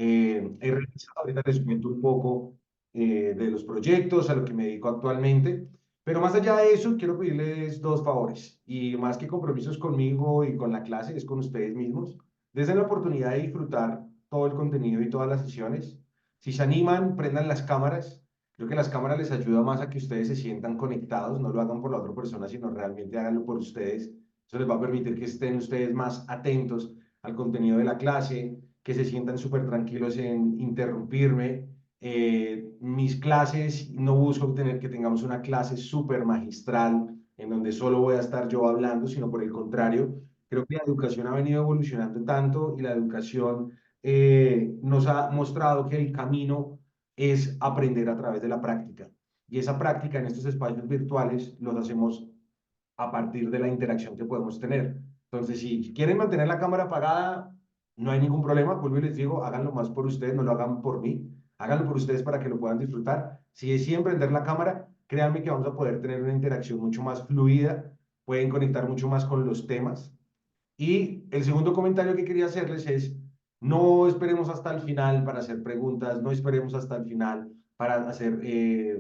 He realizado, ahorita les cuento un poco de los proyectos, a lo que me dedico actualmente. Pero más allá de eso, quiero pedirles dos favores. Y más que compromisos conmigo y con la clase, es con ustedes mismos. Desde la oportunidad de disfrutar todo el contenido y todas las sesiones. Si se animan, prendan las cámaras. Creo que las cámaras les ayuda más a que ustedes se sientan conectados, no lo hagan por la otra persona, sino realmente háganlo por ustedes. Eso les va a permitir que estén ustedes más atentos al contenido de la clase, que se sientan súper tranquilos en interrumpirme. Mis clases, no busco tener que tengamos una clase súper magistral en donde solo voy a estar yo hablando, sino por el contrario, creo que la educación ha venido evolucionando tanto y la educación nos ha mostrado que el camino es aprender a través de la práctica. Y esa práctica en estos espacios virtuales los hacemos a partir de la interacción que podemos tener. Entonces, si quieren mantener la cámara apagada, no hay ningún problema. Vuelvo y les digo, háganlo más por ustedes, no lo hagan por mí. Háganlo por ustedes para que lo puedan disfrutar. Si deciden prender la cámara, créanme que vamos a poder tener una interacción mucho más fluida, pueden conectar mucho más con los temas. Y el segundo comentario que quería hacerles es, no esperemos hasta el final para hacer preguntas, no esperemos hasta el final para hacer,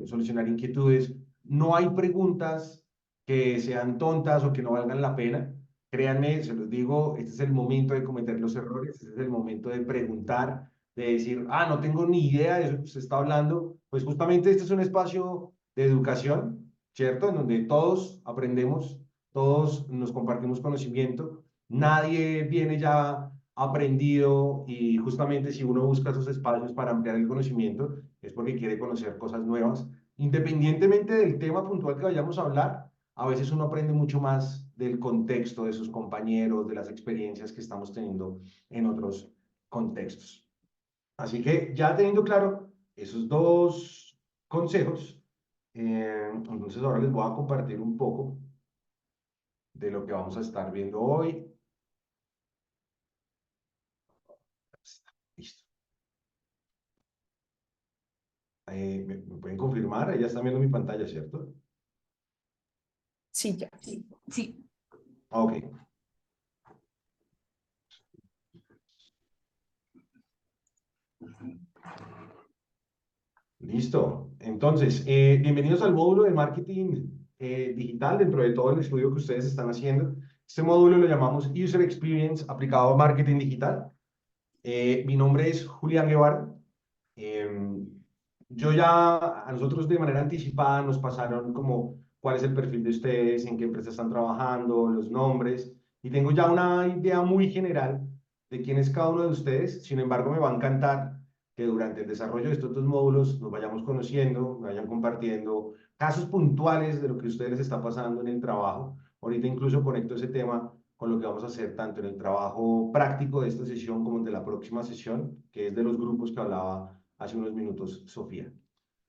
solucionar inquietudes. No hay preguntas que sean tontas o que no valgan la pena. Créanme, se los digo, este es el momento de cometer los errores, este es el momento de preguntar, de decir, ah, no tengo ni idea de eso que se está hablando. Pues justamente este es un espacio de educación, ¿cierto? En donde todos aprendemos, todos nos compartimos conocimiento. Nadie viene ya aprendido y justamente si uno busca esos espacios para ampliar el conocimiento es porque quiere conocer cosas nuevas. Independientemente del tema puntual que vayamos a hablar, a veces uno aprende mucho más del contexto de sus compañeros, de las experiencias que estamos teniendo en otros contextos. Así que ya teniendo claro esos dos consejos, entonces ahora les voy a compartir un poco de lo que vamos a estar viendo hoy. Listo. ¿Me pueden confirmar? Ya están viendo mi pantalla, ¿cierto? Sí, ya. Sí, Ok, listo. Entonces, bienvenidos al módulo de marketing digital dentro de todo el estudio que ustedes están haciendo. Este módulo lo llamamos User Experience aplicado a marketing digital. Mi nombre es Julián Guevara. Eh, yo ya, a nosotros de manera anticipada nos pasaron como cuál es el perfil de ustedes, en qué empresa están trabajando, los nombres, y tengo ya una idea muy general de quién es cada uno de ustedes. Sin embargo, me va a encantar que durante el desarrollo de estos dos módulos nos vayamos conociendo, vayan compartiendo casos puntuales de lo que a ustedes les está pasando en el trabajo. Ahorita incluso conecto ese tema con lo que vamos a hacer tanto en el trabajo práctico de esta sesión como de la próxima sesión, que es de los grupos que hablaba hace unos minutos Sofía.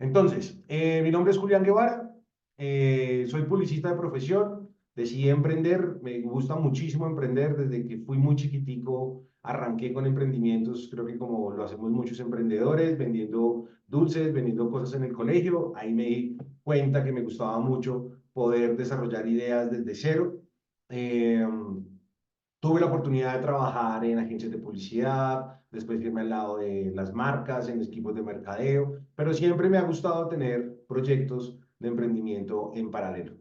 Entonces, mi nombre es Julián Guevara, soy publicista de profesión, decidí emprender, me gusta muchísimo emprender, desde que fui muy chiquitico arranqué con emprendimientos, creo que como lo hacemos muchos emprendedores, vendiendo dulces, vendiendo cosas en el colegio, ahí me di cuenta que me gustaba mucho poder desarrollar ideas desde cero. Eh, Tuve la oportunidad de trabajar en agencias de publicidad, después irme al lado de las marcas, en equipos de mercadeo, pero siempre me ha gustado tener proyectos de emprendimiento en paralelo.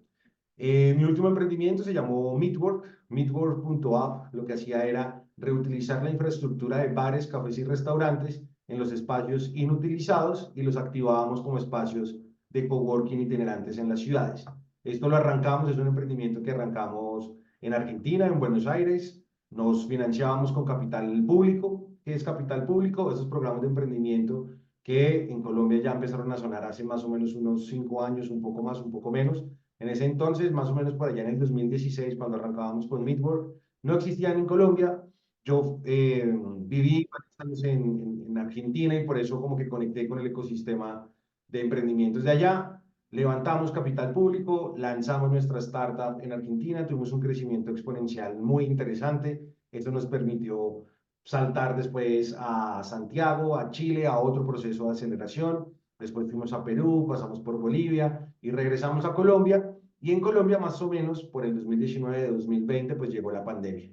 Mi último emprendimiento se llamó Meetwork, Meetwork.app. Lo que hacía era reutilizar la infraestructura de bares, cafés y restaurantes en los espacios inutilizados y los activábamos como espacios de coworking itinerantes en las ciudades. Esto lo arrancamos, es un emprendimiento que arrancamos en Argentina, en Buenos Aires. Nos financiábamos con capital público. ¿Qué es capital público? Esos programas de emprendimiento que en Colombia ya empezaron a sonar hace más o menos unos 5 años, un poco más, un poco menos. En ese entonces, más o menos por allá en el 2016, cuando arrancábamos con Meetwork, no existían en Colombia. Yo viví varios años en Argentina y por eso como que conecté con el ecosistema de emprendimientos de allá. Levantamos capital público, lanzamos nuestra startup en Argentina, tuvimos un crecimiento exponencial muy interesante. Eso nos permitió saltar después a Santiago, a Chile, a otro proceso de aceleración. Después fuimos a Perú, pasamos por Bolivia y regresamos a Colombia. Y en Colombia, más o menos, por el 2019-2020, pues llegó la pandemia.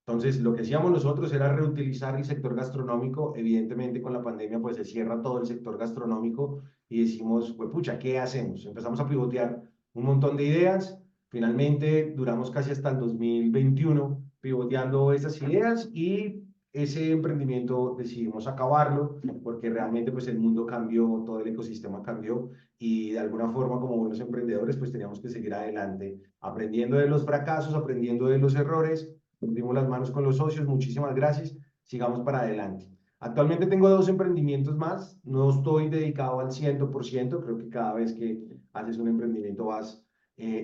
Entonces, lo que hacíamos nosotros era reutilizar el sector gastronómico. Evidentemente, con la pandemia, pues se cierra todo el sector gastronómico y decimos, pues, pucha, ¿qué hacemos? Empezamos a pivotear un montón de ideas. Finalmente, duramos casi hasta el 2021 pivoteando esas ideas y ese emprendimiento decidimos acabarlo porque realmente, pues, el mundo cambió, todo el ecosistema cambió y de alguna forma, como buenos emprendedores, pues teníamos que seguir adelante, aprendiendo de los fracasos, aprendiendo de los errores. Nos dimos las manos con los socios, muchísimas gracias, sigamos para adelante. Actualmente tengo dos emprendimientos más, no estoy dedicado al 100%, creo que cada vez que haces un emprendimiento vas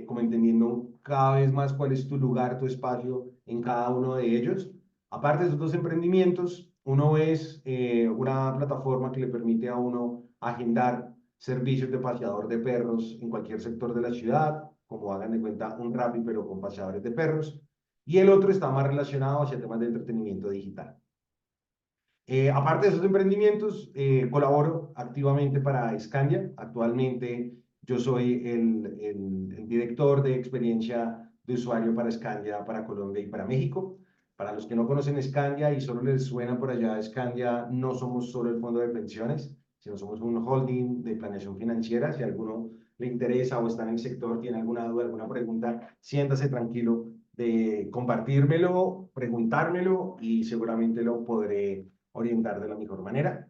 como entendiendo cada vez más cuál es tu lugar, tu espacio en cada uno de ellos. Aparte de esos dos emprendimientos, uno es una plataforma que le permite a uno agendar servicios de paseador de perros en cualquier sector de la ciudad, como hagan de cuenta un Rappi, pero con paseadores de perros. Y el otro está más relacionado hacia temas de entretenimiento digital. Aparte de esos emprendimientos, colaboro activamente para Scandia. Actualmente yo soy el director de experiencia de usuario para Scandia, para Colombia y para México. Para los que no conocen Scandia y solo les suena por allá Scandia, no somos solo el fondo de pensiones, sino somos un holding de planeación financiera. Si a alguno le interesa o está en el sector, tiene alguna duda, alguna pregunta, siéntase tranquilo de compartírmelo, preguntármelo y seguramente lo podré orientar de la mejor manera.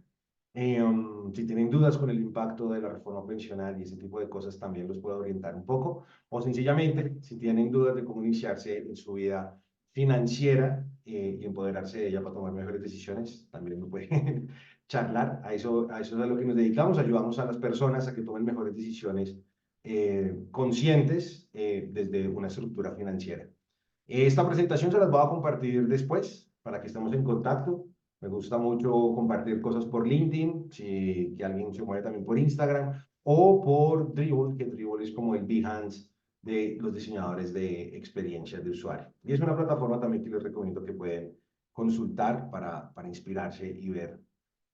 Si tienen dudas con el impacto de la reforma pensional y ese tipo de cosas, también los puedo orientar un poco. O sencillamente, si tienen dudas de cómo iniciarse en su vida financiera y empoderarse de ella para tomar mejores decisiones, también me pueden charlar. A eso es a lo que nos dedicamos. Ayudamos a las personas a que tomen mejores decisiones conscientes desde una estructura financiera. Esta presentación se las voy a compartir después para que estemos en contacto. Me gusta mucho compartir cosas por LinkedIn, si que alguien se mueve también por Instagram o por Dribbble, que Dribbble es como el Behance de los diseñadores de experiencias de usuario. Y es una plataforma también que les recomiendo que pueden consultar para inspirarse y ver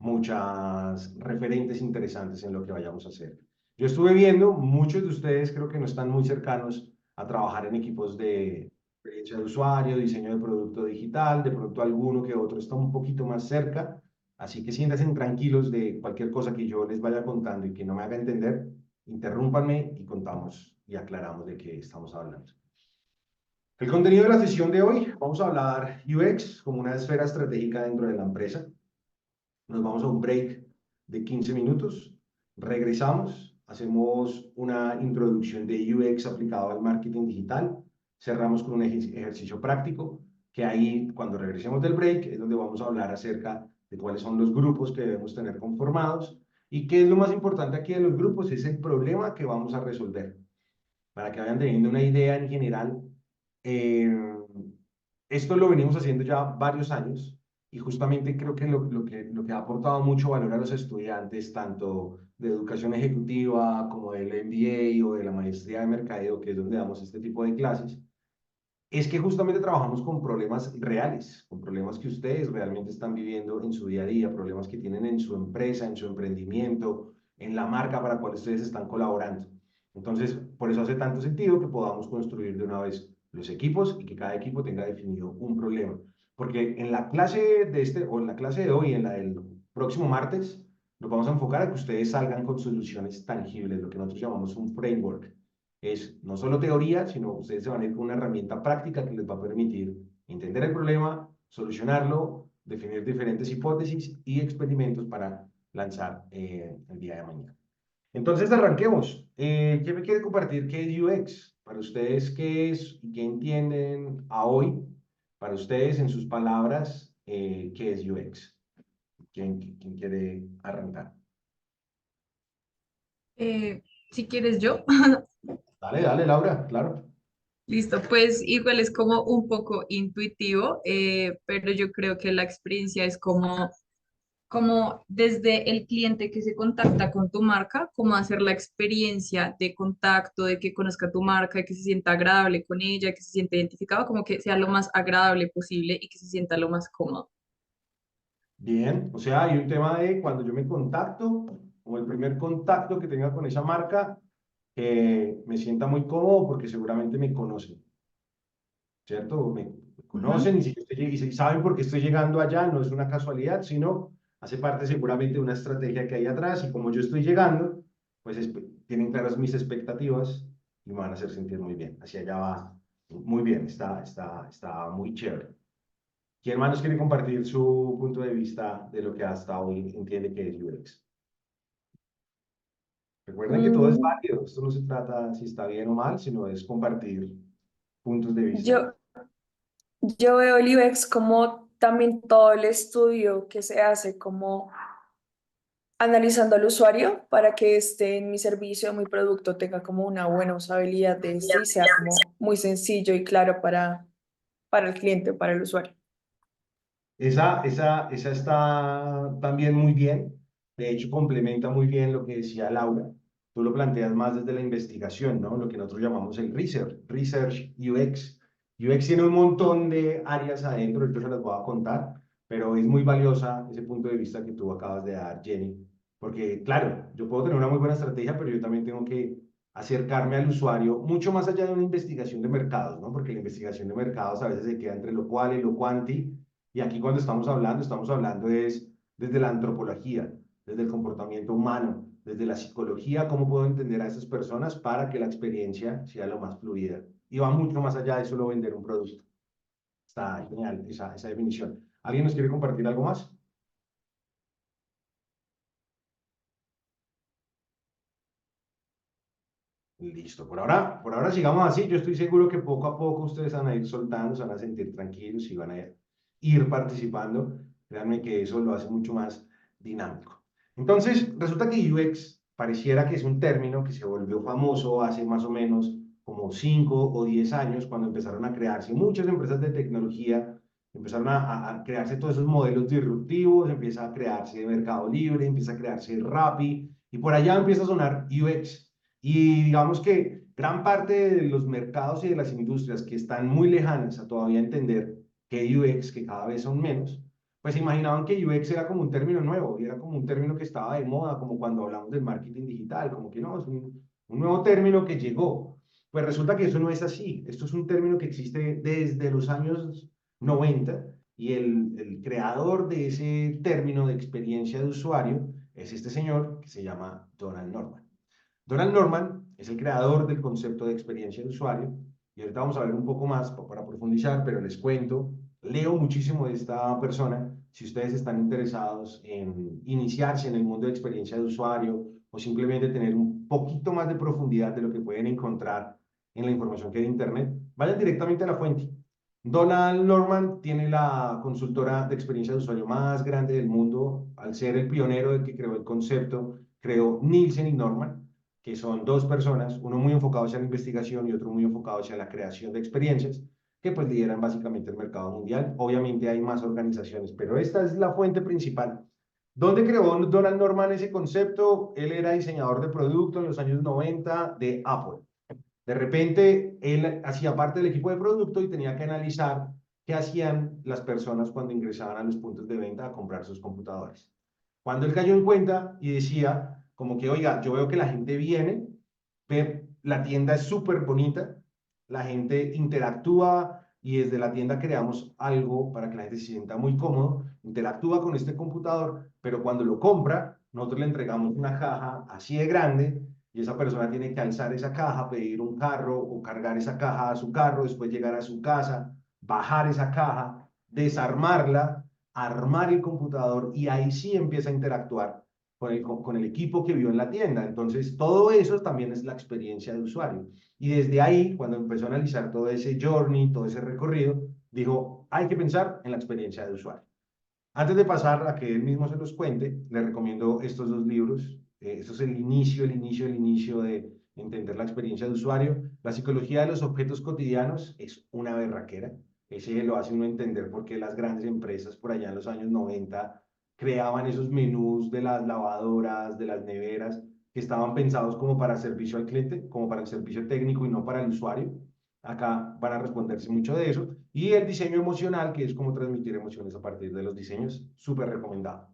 muchas referentes interesantes en lo que vayamos a hacer. Yo estuve viendo, muchos de ustedes creo que no están muy cercanos a trabajar en equipos de experiencia de usuario, diseño de producto digital, de pronto alguno que otro está un poquito más cerca, así que siéntanse tranquilos de cualquier cosa que yo les vaya contando y que no me haga entender, interrúmpanme y contamos y aclaramos de qué estamos hablando. El contenido de la sesión de hoy, vamos a hablar UX como una esfera estratégica dentro de la empresa. Nos vamos a un break de 15 minutos, regresamos, hacemos una introducción de UX aplicado al marketing digital, cerramos con un ejercicio práctico, que ahí cuando regresemos del break es donde vamos a hablar acerca de cuáles son los grupos que debemos tener conformados y qué es lo más importante aquí de los grupos, es el problema que vamos a resolver, para que vayan teniendo una idea en general. Eh, Esto lo venimos haciendo ya varios años y justamente creo que lo que ha aportado mucho valor a los estudiantes, tanto de educación ejecutiva como del MBA o de la maestría de mercadeo, que es donde damos este tipo de clases, es que justamente trabajamos con problemas reales, con problemas que ustedes realmente están viviendo en su día a día, problemas que tienen en su empresa, en su emprendimiento, en la marca para la cual ustedes están colaborando. Entonces, por eso hace tanto sentido que podamos construir de una vez los equipos y que cada equipo tenga definido un problema. Porque en la clase de o en la clase de hoy, en la del próximo martes, nos vamos a enfocar a que ustedes salgan con soluciones tangibles, lo que nosotros llamamos un framework. Es no solo teoría, sino ustedes se van a ir con una herramienta práctica que les va a permitir entender el problema, solucionarlo, definir diferentes hipótesis y experimentos para lanzar el día de mañana. Entonces, arranquemos. ¿Quién me quiere compartir qué es UX? Para ustedes, ¿qué es y qué entienden a hoy? Para ustedes, en sus palabras, ¿qué es UX? ¿Quién quiere arrancar? Si quieres yo. Dale, dale, Laura, claro. Listo, pues igual es como un poco intuitivo, pero yo creo que la experiencia es como desde el cliente que se contacta con tu marca, como hacer la experiencia de contacto, de que conozca tu marca, de que se sienta agradable con ella, que se sienta identificado, como que sea lo más agradable posible y que se sienta lo más cómodo. Bien, o sea, hay un tema de cuando yo me contacto, o el primer contacto que tenga con esa marca, que me sienta muy cómodo porque seguramente me conocen, ¿cierto? Ujú. conocen y si yo y si saben por qué estoy llegando allá, no es una casualidad, sino hace parte seguramente de una estrategia que hay atrás y como yo estoy llegando, pues tienen claras mis expectativas y me van a hacer sentir muy bien. Hacia allá va muy bien, está muy chévere. ¿Quién más nos quiere compartir su punto de vista de lo que hasta hoy entiende que es UX? Recuerden que todo es Mm, válido. Esto no se trata si está bien o mal, sino es compartir puntos de vista. yo, yo veo el UX como también todo el estudio que se hace, como analizando al usuario para que mi servicio, mi producto tenga como una buena usabilidad de y sea como muy sencillo y claro para el cliente, para el usuario. Esa está también muy bien. De hecho, complementa muy bien lo que decía Laura. Tú lo planteas más desde la investigación, ¿no? Lo que nosotros llamamos el research UX. UX tiene un montón de áreas adentro, yo se las voy a contar, pero es muy valiosa ese punto de vista que tú acabas de dar, Jenny, porque claro, yo puedo tener una muy buena estrategia, pero yo también tengo que acercarme al usuario mucho más allá de una investigación de mercados, ¿no? Porque la investigación de mercados a veces se queda entre lo cual y lo cuanti, y aquí cuando estamos hablando es desde la antropología, desde el comportamiento humano, desde la psicología, cómo puedo entender a esas personas para que la experiencia sea lo más fluida. Y va mucho más allá de solo vender un producto. Está genial esa definición. ¿Alguien nos quiere compartir algo más? Listo. Por ahora sigamos así. Yo estoy seguro que poco a poco ustedes van a ir soltando, se van a sentir tranquilos y van a ir participando. Créanme que eso lo hace mucho más dinámico. Entonces, resulta que UX pareciera que es un término que se volvió famoso hace más o menos como 5 o 10 años, cuando empezaron a crearse muchas empresas de tecnología, empezaron a crearse todos esos modelos disruptivos, empieza a crearse Mercado Libre, empieza a crearse Rappi, y por allá empieza a sonar UX. Y digamos que gran parte de los mercados y de las industrias que están muy lejanas a todavía entender que UX, que cada vez son menos, pues imaginaban que UX era como un término nuevo, y era como un término que estaba de moda, como cuando hablamos del marketing digital, como que no, es un nuevo término que llegó. Pues resulta que eso no es así. Esto es un término que existe desde los años 90 y el creador de ese término de experiencia de usuario es este señor que se llama Donald Norman. Donald Norman es el creador del concepto de experiencia de usuario y ahorita vamos a ver un poco más para profundizar, pero les cuento, leo muchísimo de esta persona. Si ustedes están interesados en iniciarse en el mundo de experiencia de usuario o simplemente tener un poquito más de profundidad de lo que pueden encontrar en la información que hay en Internet, vayan directamente a la fuente. Donald Norman tiene la consultora de experiencia de usuario más grande del mundo, al ser el pionero del que creó el concepto, creó Nielsen y Norman, que son dos personas, uno muy enfocado hacia la investigación y otro muy enfocado hacia la creación de experiencias, que pues lideran básicamente el mercado mundial. Obviamente hay más organizaciones, pero esta es la fuente principal. ¿Dónde creó Donald Norman ese concepto? Él era diseñador de producto en los años 90 de Apple. De repente, él hacía parte del equipo de producto y tenía que analizar qué hacían las personas cuando ingresaban a los puntos de venta a comprar sus computadores. Cuando él cayó en cuenta y decía, como que, oiga, yo veo que la gente viene, ve, la tienda es súper bonita, la gente interactúa y desde la tienda creamos algo para que la gente se sienta muy cómodo, interactúa con este computador, pero cuando lo compra, nosotros le entregamos una caja así de grande y esa persona tiene que alzar esa caja, pedir un carro o cargar esa caja a su carro, después llegar a su casa, bajar esa caja, desarmarla, armar el computador y ahí sí empieza a interactuar con el equipo que vio en la tienda. Entonces, todo eso también es la experiencia de usuario. Y desde ahí, cuando empezó a analizar todo ese journey, todo ese recorrido, dijo, hay que pensar en la experiencia de usuario. Antes de pasar a que él mismo se los cuente, le recomiendo estos dos libros. Esto es el inicio de entender la experiencia de usuario. La psicología de los objetos cotidianos es una berraquera. Ese lo hace uno entender por qué las grandes empresas por allá en los años 90 creaban esos menús de las lavadoras, de las neveras, que estaban pensados como para servicio al cliente, como para el servicio técnico y no para el usuario. Acá van a responderse mucho de eso. Y el diseño emocional, que es cómo transmitir emociones a partir de los diseños, súper recomendado.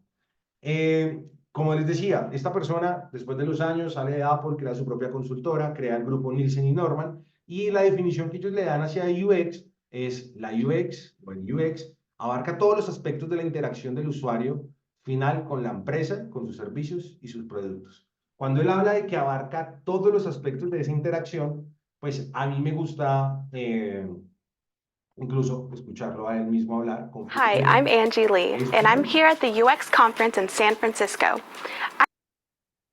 Como les decía, esta persona, después de los años, sale de Apple, crea su propia consultora, crea el grupo Nielsen y Norman, y la definición que ellos le dan hacia UX es la UX o el UX, abarca todos los aspectos de la interacción del usuario final con la empresa, con sus servicios y sus productos. Cuando él habla de que abarca todos los aspectos de esa interacción, pues a mí me gusta incluso escucharlo a él mismo hablar. Hi, I'm Angie Lee, and I'm here at the UX conference in San Francisco.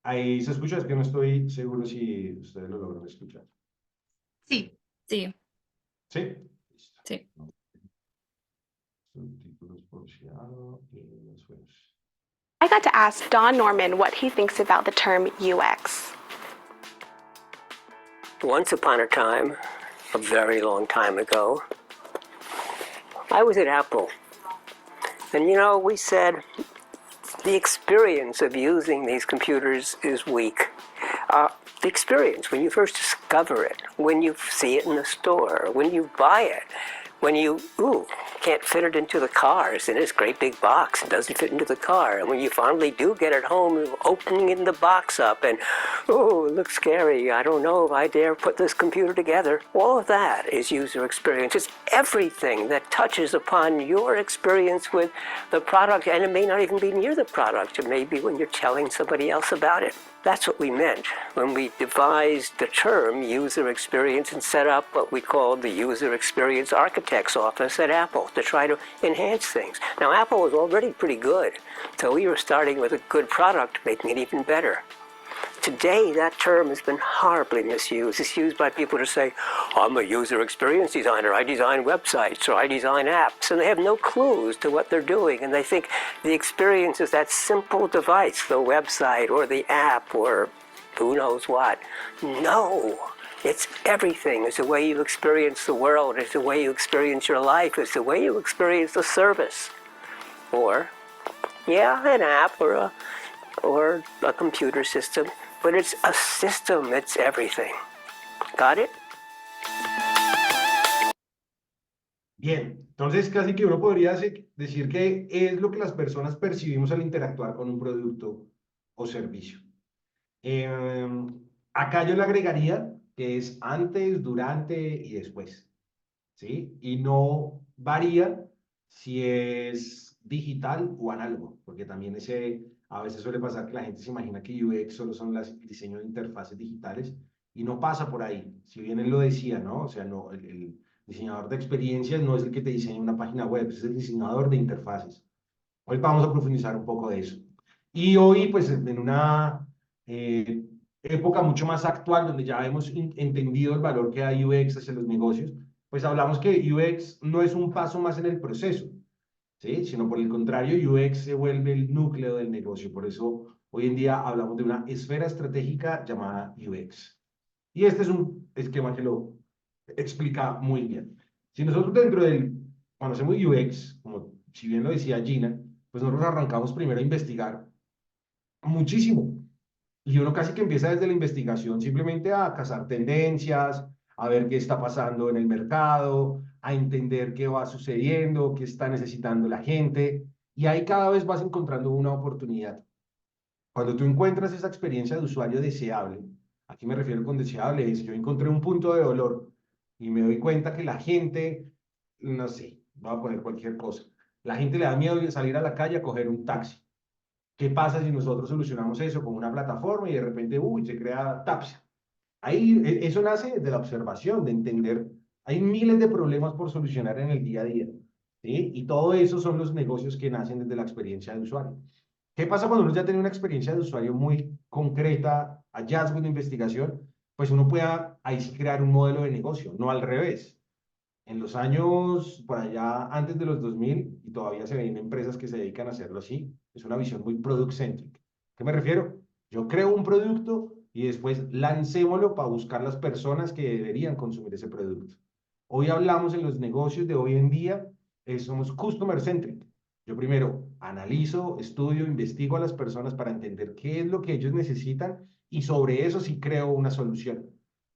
Ahí se escucha, es que no estoy seguro si ustedes lo logran escuchar. Sí, sí, ¿Sí? Listo. sí. Subtítulos por si algo y nos vemos. I got to ask Don Norman what he thinks about the term UX. Once upon a time, a very long time ago, I was at Apple. And you know, we said the experience of using these computers is weak. The experience, when you first discover it, when you see it in the store, when you buy it, when you, can't fit it into the car. It's in this great big box. It doesn't fit into the car. And when you finally do get it home, opening the box up and, it looks scary. I don't know if I dare put this computer together. All of that is user experience. It's everything that touches upon your experience with the product. And it may not even be near the product. It may be when you're telling somebody else about it. That's what we meant when we devised the term user experience and set up what we called the User Experience Architect's Office at Apple to try to enhance things. Now, Apple was already pretty good, so we were starting with a good product, making it even better. Today, that term has been horribly misused. It's used by people to say, I'm a user experience designer, I design websites, or I design apps, and they have no clues to what they're doing, and they think the experience is that simple device, the website, or the app, or who knows what. No, it's everything. It's the way you experience the world, it's the way you experience your life, it's the way you experience the service. Or, an app, or a computer system. But it's a system, it's everything. Got it? Bien, entonces casi que uno podría decir que es lo que las personas percibimos al interactuar con un producto o servicio. Acá yo le agregaría que es antes, durante y después, ¿sí? Y no varía si es digital o análogo, porque también a veces suele pasar que la gente se imagina que UX solo son el diseño de interfaces digitales y no pasa por ahí. Si bien él lo decía, ¿no? O sea, no, el diseñador de experiencias no es el que te diseña una página web, es el diseñador de interfaces. Hoy vamos a profundizar un poco de eso. Y hoy, pues, en una época mucho más actual, donde ya hemos entendido el valor que da UX hacia los negocios, pues hablamos que UX no es un paso más en el proceso, ¿sí? Sino por el contrario, UX se vuelve el núcleo del negocio. Por eso hoy en día hablamos de una esfera estratégica llamada UX. Y este es un esquema que lo explica muy bien. Si nosotros cuando hacemos UX, como si bien lo decía Gina, pues nosotros arrancamos primero a investigar muchísimo. Y uno casi que empieza desde la investigación simplemente a cazar tendencias, a ver qué está pasando en el mercado, a entender qué va sucediendo, qué está necesitando la gente. Y ahí cada vez vas encontrando una oportunidad. Cuando tú encuentras esa experiencia de usuario deseable, aquí me refiero con deseable, es yo encontré un punto de dolor y me doy cuenta que la gente, no sé, voy a poner cualquier cosa, la gente le da miedo de salir a la calle a coger un taxi. ¿Qué pasa si nosotros solucionamos eso con una plataforma y de repente, se crea Tapsia? Ahí, eso nace de la observación, de entender. Hay miles de problemas por solucionar en el día a día, ¿sí? Y todo eso son los negocios que nacen desde la experiencia de usuario. ¿Qué pasa cuando uno ya tiene una experiencia de usuario muy concreta, hallazgo de investigación? Pues uno puede ahí sí crear un modelo de negocio, no al revés. En los años, por allá, antes de los 2000, y todavía se ven empresas que se dedican a hacerlo así, es una visión muy product-centric. ¿Qué me refiero? Yo creo un producto y después lancémoslo para buscar las personas que deberían consumir ese producto. Hoy hablamos en los negocios de hoy en día, somos customer-centric. Yo primero analizo, estudio, investigo a las personas para entender qué es lo que ellos necesitan y sobre eso sí creo una solución.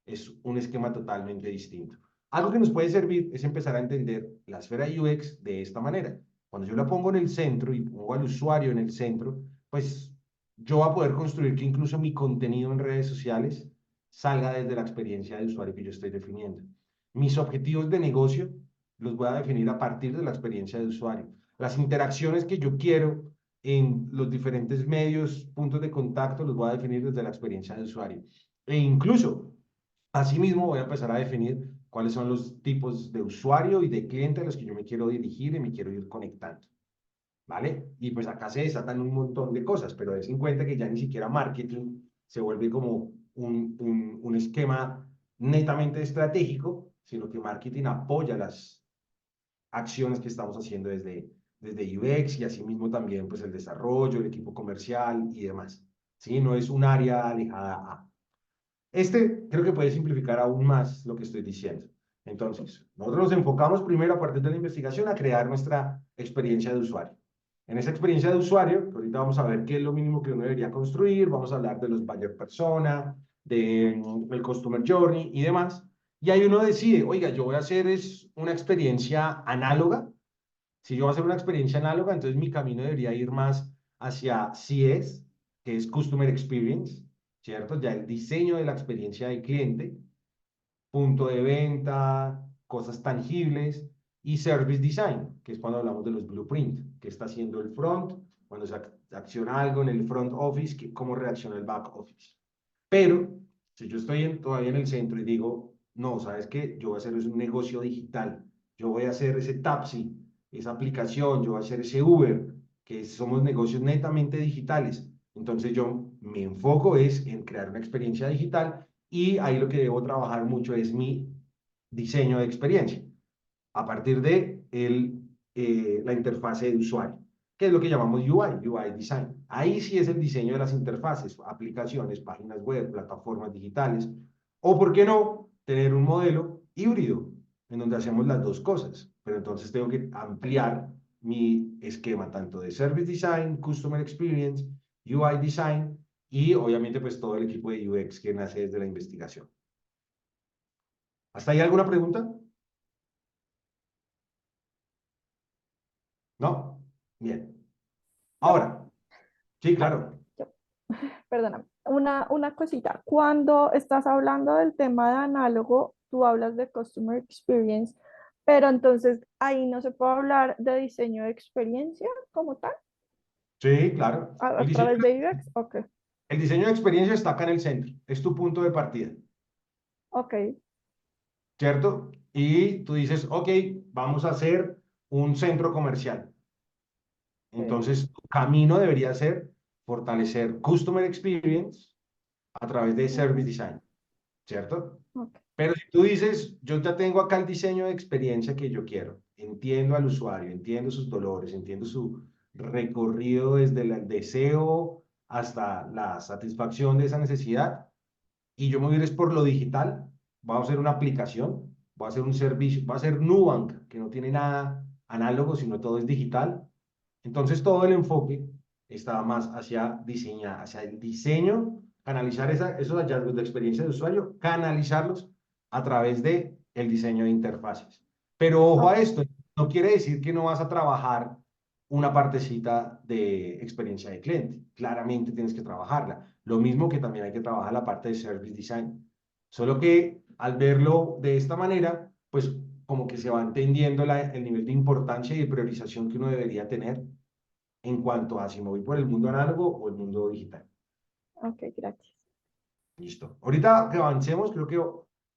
Es un esquema totalmente distinto. Algo que nos puede servir es empezar a entender la esfera UX de esta manera. Cuando yo la pongo en el centro y pongo al usuario en el centro, pues yo voy a poder construir que incluso mi contenido en redes sociales salga desde la experiencia de usuario que yo estoy definiendo. Mis objetivos de negocio los voy a definir a partir de la experiencia de usuario. Las interacciones que yo quiero en los diferentes medios, puntos de contacto, los voy a definir desde la experiencia de usuario. E incluso, asimismo, voy a empezar a definir cuáles son los tipos de usuario y de cliente a los que yo me quiero dirigir y me quiero ir conectando. ¿Vale? Y pues acá se desatan un montón de cosas, pero des en cuenta que ya ni siquiera marketing se vuelve como un esquema netamente estratégico, sino que marketing apoya las acciones que estamos haciendo desde UX y asimismo también pues el desarrollo, el equipo comercial y demás. ¿Sí? No es un área alejada a. Creo que puede simplificar aún más lo que estoy diciendo. Entonces, nosotros nos enfocamos primero a partir de la investigación a crear nuestra experiencia de usuario. En esa experiencia de usuario, que ahorita vamos a ver qué es lo mínimo que uno debería construir, vamos a hablar de los buyer persona, del customer journey y demás. Y ahí uno decide, oiga, yo voy a hacer una experiencia análoga. Si yo voy a hacer una experiencia análoga, entonces mi camino debería ir más hacia CS, que es Customer Experience, ¿cierto? Ya el diseño de la experiencia del cliente, punto de venta, cosas tangibles, y Service Design, que es cuando hablamos de los blueprints, que está haciendo el front, cuando se acciona algo en el front office, cómo reacciona el back office. Pero, si yo estoy todavía en el centro y digo, no, ¿sabes qué? Yo voy a hacer un negocio digital, yo voy a hacer ese Tapsi, esa aplicación, yo voy a hacer ese Uber, que somos negocios netamente digitales. Entonces yo me enfoco es en crear una experiencia digital y ahí lo que debo trabajar mucho es mi diseño de experiencia a partir de la interfase de usuario, que es lo que llamamos UI Design. Ahí sí es el diseño de las interfaces, aplicaciones, páginas web, plataformas digitales, o por qué no, tener un modelo híbrido en donde hacemos las dos cosas, pero entonces tengo que ampliar mi esquema tanto de Service Design, Customer Experience, UI Design y obviamente pues todo el equipo de UX que nace desde la investigación. ¿Hasta ahí alguna pregunta? ¿No? Bien. Ahora, sí, claro. Yo- Perdóname, una cosita. Cuando estás hablando del tema de análogo, tú hablas de Customer Experience, pero entonces ahí no se puede hablar de diseño de experiencia como tal, Sí, claro. a través de UX. Ok, El diseño de experiencia está acá en el centro. Es tu punto de partida, ok, ¿cierto? Y tú dices, ok, vamos a hacer un centro comercial. sí, Entonces, tu camino debería ser fortalecer Customer Experience a través de Service ujú, Design, ¿cierto? ok, Pero si tú dices, yo ya tengo acá el diseño de experiencia que yo quiero, entiendo al usuario, entiendo sus dolores, entiendo su recorrido desde el deseo hasta la satisfacción de esa necesidad, y yo me voy a ir es por lo digital, voy a hacer una aplicación, voy a hacer un servicio, voy a hacer Nubank, que no tiene nada análogo, sino todo es digital. Entonces todo el enfoque está más hacia el diseño, canalizar esos hallazgos de experiencia de usuario, canalizarlos a través de el diseño de interfaces. Pero ojo a ok, esto, no quiere decir que no vas a trabajar una partecita de experiencia de cliente. Claramente tienes que trabajarla. Lo mismo que también hay que trabajar la parte de service design. Solo que al verlo de esta manera, pues como que se va entendiendo el nivel de importancia y de priorización que uno debería tener en cuanto a si me voy por el mundo análogo o el mundo digital. ok, gracias. Listo. Ahorita que avancemos, creo que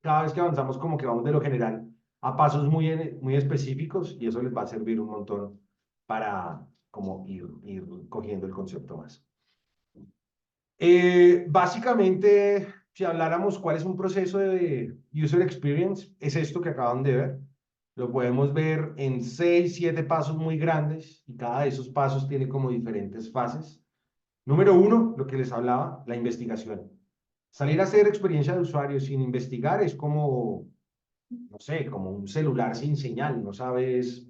cada vez que avanzamos como que vamos de lo general a pasos muy específicos y eso les va a servir un montón para como ir cogiendo el concepto más. Básicamente, si habláramos cuál es un proceso de user experience, es esto que acaban de ver. Lo podemos ver en 6, 7 pasos muy grandes y cada de esos pasos tiene como diferentes fases. Número uno, lo que les hablaba, la investigación. Salir a hacer experiencia de usuario sin investigar es como, no sé, como un celular sin señal. No sabes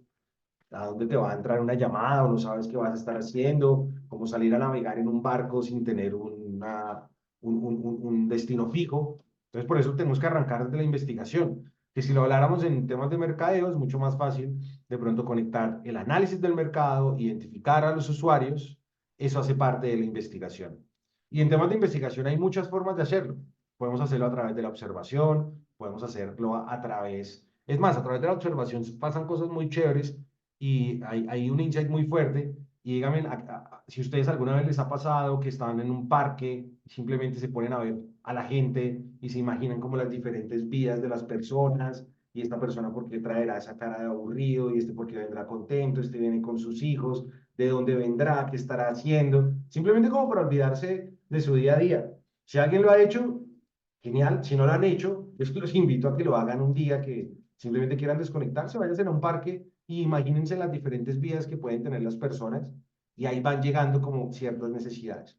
a dónde te va a entrar una llamada o no sabes qué vas a estar haciendo, como salir a navegar en un barco sin tener un destino fijo. Entonces, por eso tenemos que arrancar desde la investigación, que si lo habláramos en temas de mercadeo, es mucho más fácil de pronto conectar el análisis del mercado, identificar a los usuarios, eso hace parte de la investigación. Y en temas de investigación hay muchas formas de hacerlo. Podemos hacerlo a través de la observación, podemos hacerlo a través Es más, a través de la observación pasan cosas muy chéveres y hay un insight muy fuerte. Y díganme, si ustedes alguna vez les ha pasado que están en un parque, simplemente se ponen a ver a la gente y se imaginan como las diferentes vidas de las personas, y esta persona por qué traerá esa cara de aburrido, y este por qué vendrá contento, este viene con sus hijos, de dónde vendrá, qué estará haciendo, simplemente como para olvidarse de su día a día. Si alguien lo ha hecho, genial. Si no lo han hecho, yo los invito a que lo hagan un día, que simplemente quieran desconectarse, váyanse a un parque y imagínense las diferentes vidas que pueden tener las personas, y ahí van llegando como ciertas necesidades.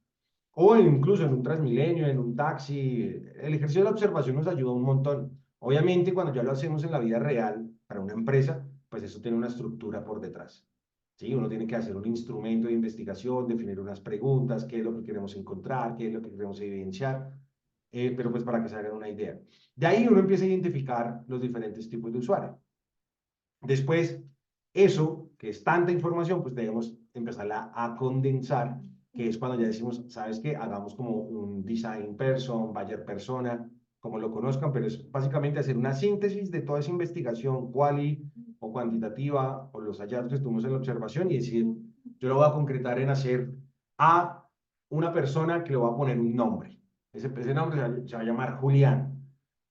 O incluso en un Transmilenio, en un taxi, el ejercicio de la observación nos ayuda un montón. Obviamente, cuando ya lo hacemos en la vida real, para una empresa, pues eso tiene una estructura por detrás. ¿Sí? Uno tiene que hacer un instrumento de investigación, definir unas preguntas, qué es lo que queremos encontrar, qué es lo que queremos evidenciar, pero pues para que se hagan una idea. De ahí uno empieza a identificar los diferentes tipos de usuarios. Después, eso, que es tanta información, pues debemos empezarla a condensar, que es cuando ya decimos, ¿sabes qué? Hagamos como un design person, buyer persona, como lo conozcan, pero es básicamente hacer una síntesis de toda esa investigación, quali o cuantitativa, o los hallazgos que tuvimos en la observación, y decir, yo lo voy a concretar en hacer a una persona que le va a poner un nombre. Ese nombre se va a llamar Julián.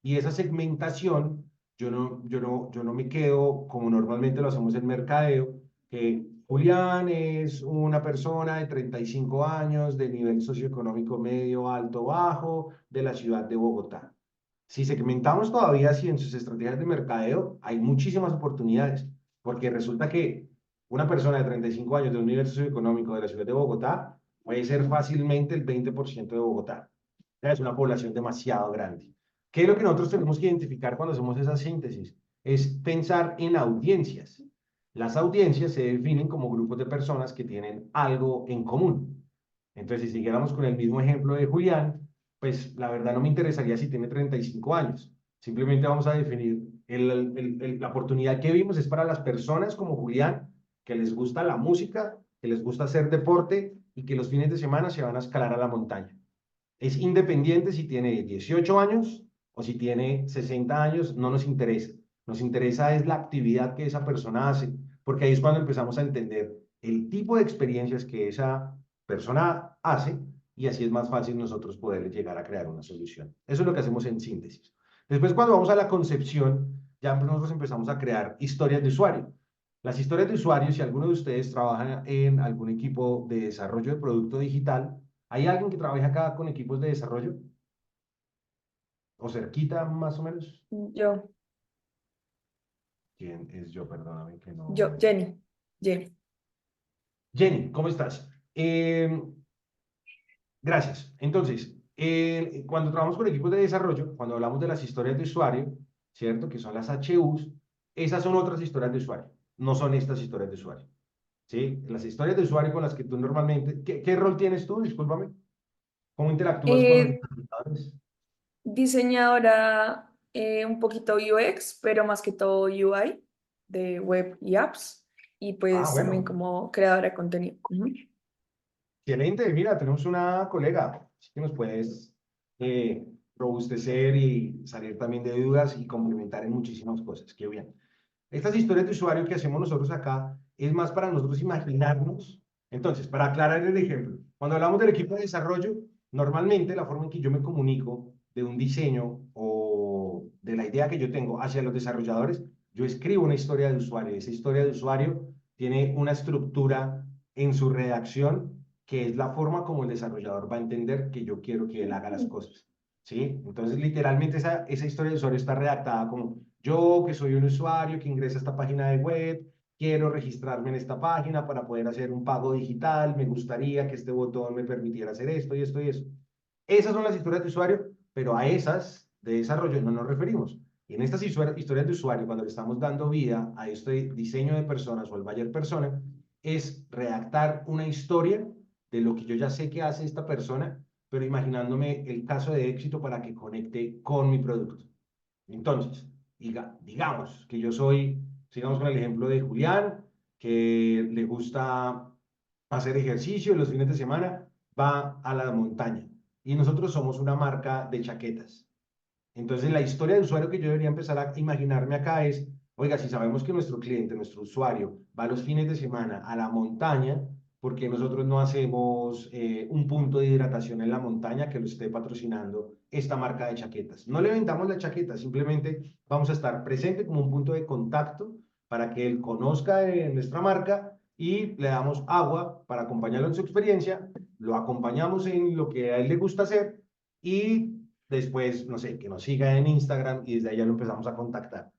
Y esa segmentación yo no me quedo como normalmente lo hacemos en mercadeo, que Julián es una persona de 35 años, de nivel socioeconómico medio, alto, bajo, de la ciudad de Bogotá. Si segmentamos todavía así en sus estrategias de mercadeo, hay muchísimas oportunidades, porque resulta que una persona de 35 años de un nivel socioeconómico de la ciudad de Bogotá puede ser fácilmente el 20% de Bogotá. Es una población demasiado grande. ¿Qué es lo que nosotros tenemos que identificar cuando hacemos esa síntesis? Es pensar en audiencias. Las audiencias se definen como grupos de personas que tienen algo en común. Entonces, si siguiéramos con el mismo ejemplo de Julián, pues la verdad no me interesaría si tiene 35 años. Simplemente vamos a definir la oportunidad que vimos es para las personas como Julián, que les gusta la música, que les gusta hacer deporte y que los fines de semana se van a escalar a la montaña. Es independiente si tiene 18 años o si tiene 60 años, no nos interesa. Nos interesa es la actividad que esa persona hace, porque ahí es cuando empezamos a entender el tipo de experiencias que esa persona hace, y así es más fácil nosotros poder llegar a crear una solución. Eso es lo que hacemos en síntesis. Después, cuando vamos a la concepción, ya nosotros empezamos a crear historias de usuario. Las historias de usuario, si alguno de ustedes trabaja en algún equipo de desarrollo de producto digital, ¿hay alguien que trabaja acá con equipos de desarrollo? ¿O cerquita, más o menos? Yo, ¿Quién es yo? Perdóname que yo, no. Jenny, Jenny. Jenny, ¿cómo estás? Gracias. Entonces, cuando trabajamos con equipos de desarrollo, cuando hablamos de las historias de usuario, ¿cierto? Que son las HUs, esas son otras historias de usuario, no son estas historias de usuario. ¿Sí? Las historias de usuario con las que tú normalmente... ¿Qué rol tienes tú? Discúlpame. ¿Cómo interactúas con los Eh, usuarios? Diseñadora un poquito UX, pero más que todo UI de web y apps. Y Ah, pues también bueno. como creadora de contenido. Ujú. Excelente, mira, tenemos una colega, así que nos puedes eh, robustecer y salir también de dudas y complementar en muchísimas cosas. Qué bien. Estas historias de usuario que hacemos nosotros acá es más para nosotros imaginarnos. Entonces, para aclarar el ejemplo, cuando hablamos del equipo de desarrollo, normalmente la forma en que yo me comunico de un diseño o de la idea que yo tengo hacia los desarrolladores, yo escribo una historia de usuario. Esa historia de usuario tiene una estructura en su redacción, que es la forma como el desarrollador va a entender que yo quiero que él haga las cosas. ¿Sí? Entonces, literalmente esa historia de usuario está redactada como yo, que soy un usuario que ingresa a esta página de web, quiero registrarme en esta página para poder hacer un pago digital, me gustaría que este botón me permitiera hacer esto y esto y eso. Esas son las historias de usuario, pero a esas de desarrollo no nos referimos. Y en estas historias de usuario, cuando le estamos dando vida a este diseño de personas o el buyer persona, es redactar una historia de lo que yo ya sé que hace esta persona, pero imaginándome el caso de éxito para que conecte con mi producto. Entonces, digamos que yo soy, sigamos con el ejemplo de Julián, que le gusta hacer ejercicio los fines de semana, va a la montaña. Y nosotros somos una marca de chaquetas. Entonces, la historia de usuario que yo debería empezar a imaginarme acá es, oiga, si sabemos que nuestro cliente, nuestro usuario, va los fines de semana a la montaña, ¿por qué nosotros no hacemos un punto de hidratación en la montaña que lo esté patrocinando esta marca de chaquetas? No le vendamos la chaqueta, simplemente vamos a estar presente como un punto de contacto para que él conozca de nuestra marca y le damos agua para acompañarlo en su experiencia, lo acompañamos en lo que a él le gusta hacer y después, no sé, que nos siga en Instagram y desde ahí ya lo empezamos a contactar.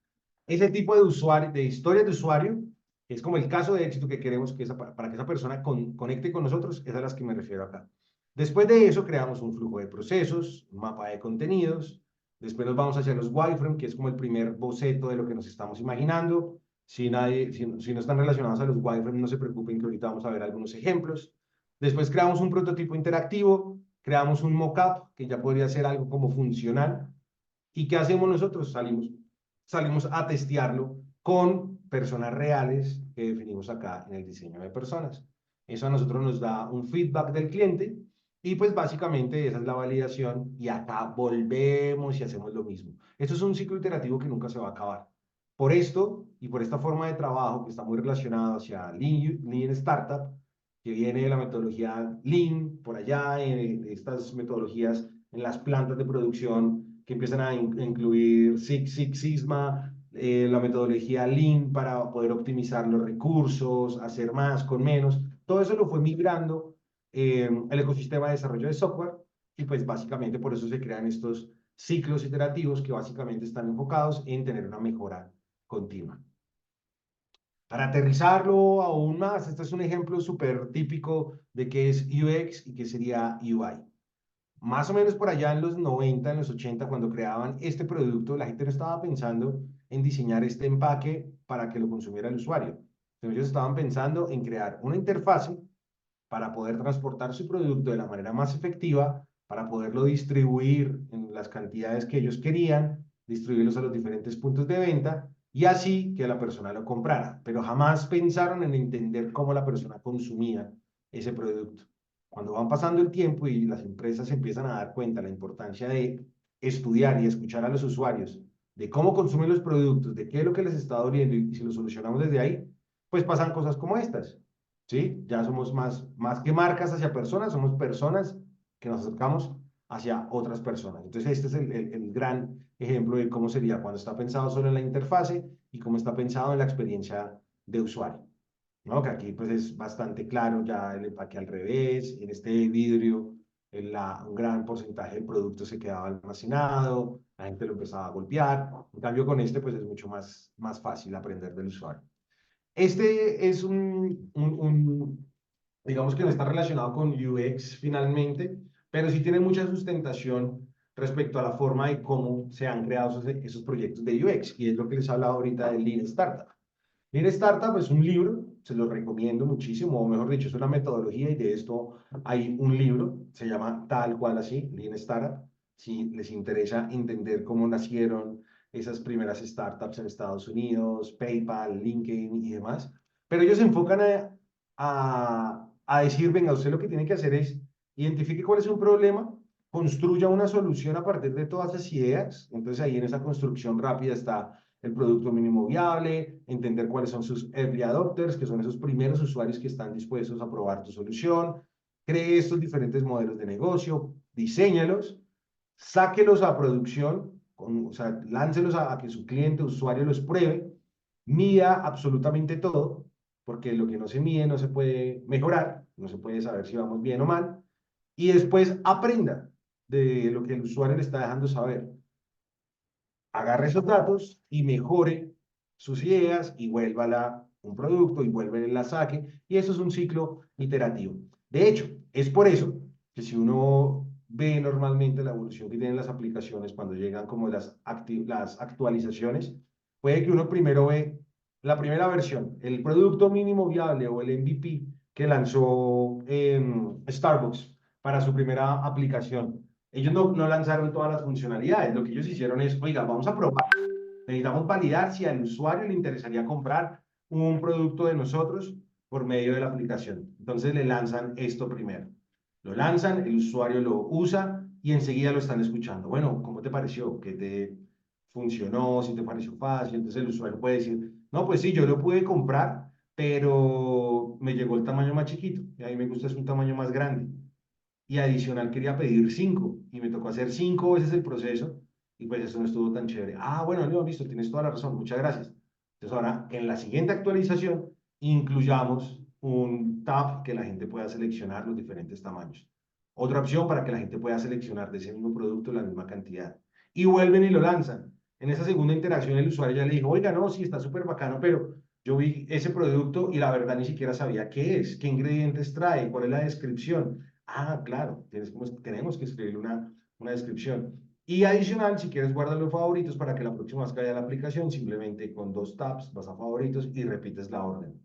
Ese tipo de usuario, de historias de usuario, que es como el caso de éxito que queremos que para que esa persona conecte con nosotros, es a las que me refiero acá. Después de eso, creamos un flujo de procesos, un mapa de contenidos. Después nos vamos hacia los wireframe, que es como el primer boceto de lo que nos estamos imaginando. Si no están relacionados a los wireframe, no se preocupen que ahorita vamos a ver algunos ejemplos. Después creamos un prototipo interactivo, creamos un mockup, que ya podría ser algo como funcional. ¿Y qué hacemos nosotros? Salimos a testearlo con personas reales que definimos acá en el diseño de personas. Eso a nosotros nos da un feedback del cliente y pues básicamente esa es la validación y acá volvemos y hacemos lo mismo. Esto es un ciclo iterativo que nunca se va a acabar. Por esto y por esta forma de trabajo que está muy relacionado hacia Lean Startup, que viene de la metodología Lean, por allá, en estas metodologías en las plantas de producción que empiezan a incluir Six Sigma, la metodología Lean para poder optimizar los recursos, hacer más con menos. Todo eso lo fue migrando el ecosistema de desarrollo de software y pues básicamente por eso se crean estos ciclos iterativos que básicamente están enfocados en tener una mejora continua. Para aterrizarlo aún más, este es un ejemplo súper típico de qué es UX y qué sería UI. Más o menos por allá en los 90, en los 80, cuando creaban este producto, la gente no estaba pensando en diseñar este empaque para que lo consumiera el usuario. Entonces, ellos estaban pensando en crear una interfase para poder transportar su producto de la manera más efectiva, para poderlo distribuir en las cantidades que ellos querían, distribuirlos a los diferentes puntos de venta y así que la persona lo comprara. Pero jamás pensaron en entender cómo la persona consumía ese producto. Cuando van pasando el tiempo y las empresas empiezan a dar cuenta de la importancia de estudiar y escuchar a los usuarios, de cómo consumen los productos, de qué es lo que les está doliendo y si lo solucionamos desde ahí, pues pasan cosas como estas. ¿Sí? Ya somos más que marcas hacia personas, somos personas que nos acercamos hacia otras personas. Entonces, este es el gran ejemplo de cómo sería cuando está pensado solo en la interfase y cómo está pensado en la experiencia de usuario. ¿No? Que aquí pues es bastante claro ya el empaque al revés, en este vidrio un gran porcentaje del producto se quedaba almacenado, la gente lo empezaba a golpear, en cambio con este pues es mucho más fácil aprender del usuario. Este es digamos que no está relacionado con UX finalmente, pero sí tiene mucha sustentación respecto a la forma de cómo se han creado esos proyectos de UX, y es lo que les hablaba ahorita del Lean Startup. Lean Startup es un libro, se lo recomiendo muchísimo, o mejor dicho, es una metodología y de esto hay un libro, se llama tal cual así, Lean Startup. Si les interesa entender cómo nacieron esas primeras startups en Estados Unidos, PayPal, LinkedIn y demás. Pero ellos se enfocan a decir, venga, usted lo que tiene que hacer es identifique cuál es un problema, construya una solución a partir de todas esas ideas. Entonces ahí en esa construcción rápida está el producto mínimo viable, entender cuáles son sus early adopters, que son esos primeros usuarios que están dispuestos a probar tu solución, cree estos diferentes modelos de negocio, diséñalos, sáquelos a producción, o sea, láncelos a que su cliente, usuario los pruebe, mida absolutamente todo, porque lo que no se mide no se puede mejorar, no se puede saber si vamos bien o mal, y después aprenda de lo que el usuario le está dejando saber. Agarre esos datos y mejore sus ideas y vuélvala un producto y vuelve la saque, y eso es un ciclo iterativo. De hecho, es por eso que si uno ve normalmente la evolución que tienen las aplicaciones cuando llegan como las actualizaciones, puede que uno primero ve la primera versión, el producto mínimo viable o el MVP que lanzó Starbucks para su primera aplicación. Ellos no lanzaron todas las funcionalidades, lo que ellos hicieron es, oiga, vamos a probar, necesitamos validar si al usuario le interesaría comprar un producto de nosotros por medio de la aplicación. Entonces le lanzan esto primero. Lo lanzan, el usuario lo usa, y enseguida lo están escuchando. Bueno, ¿cómo te pareció? ¿Qué te funcionó? ¿Si te pareció fácil? Entonces el usuario puede decir, no, pues sí, yo lo pude comprar, pero me llegó el tamaño más chiquito y a mí me gusta es un tamaño más grande. Y adicional quería pedir 5 y me tocó hacer 5 veces el proceso y pues eso no estuvo tan chévere. Ah, bueno, no, listo, tienes toda la razón, muchas gracias. Entonces ahora en la siguiente actualización incluyamos un tab que la gente pueda seleccionar los diferentes tamaños. Otra opción para que la gente pueda seleccionar de ese mismo producto la misma cantidad. Y vuelven y lo lanzan. En esa segunda interacción el usuario ya le dijo, oiga, no, sí, está súper bacano, pero yo vi ese producto y la verdad ni siquiera sabía qué es, qué ingredientes trae, cuál es la descripción. Ah, claro, tenemos que escribir una descripción. Y adicional, si quieres guardarlo en favoritos para que la próxima vez que haya la aplicación, simplemente con 2 tabs vas a favoritos y repites la orden.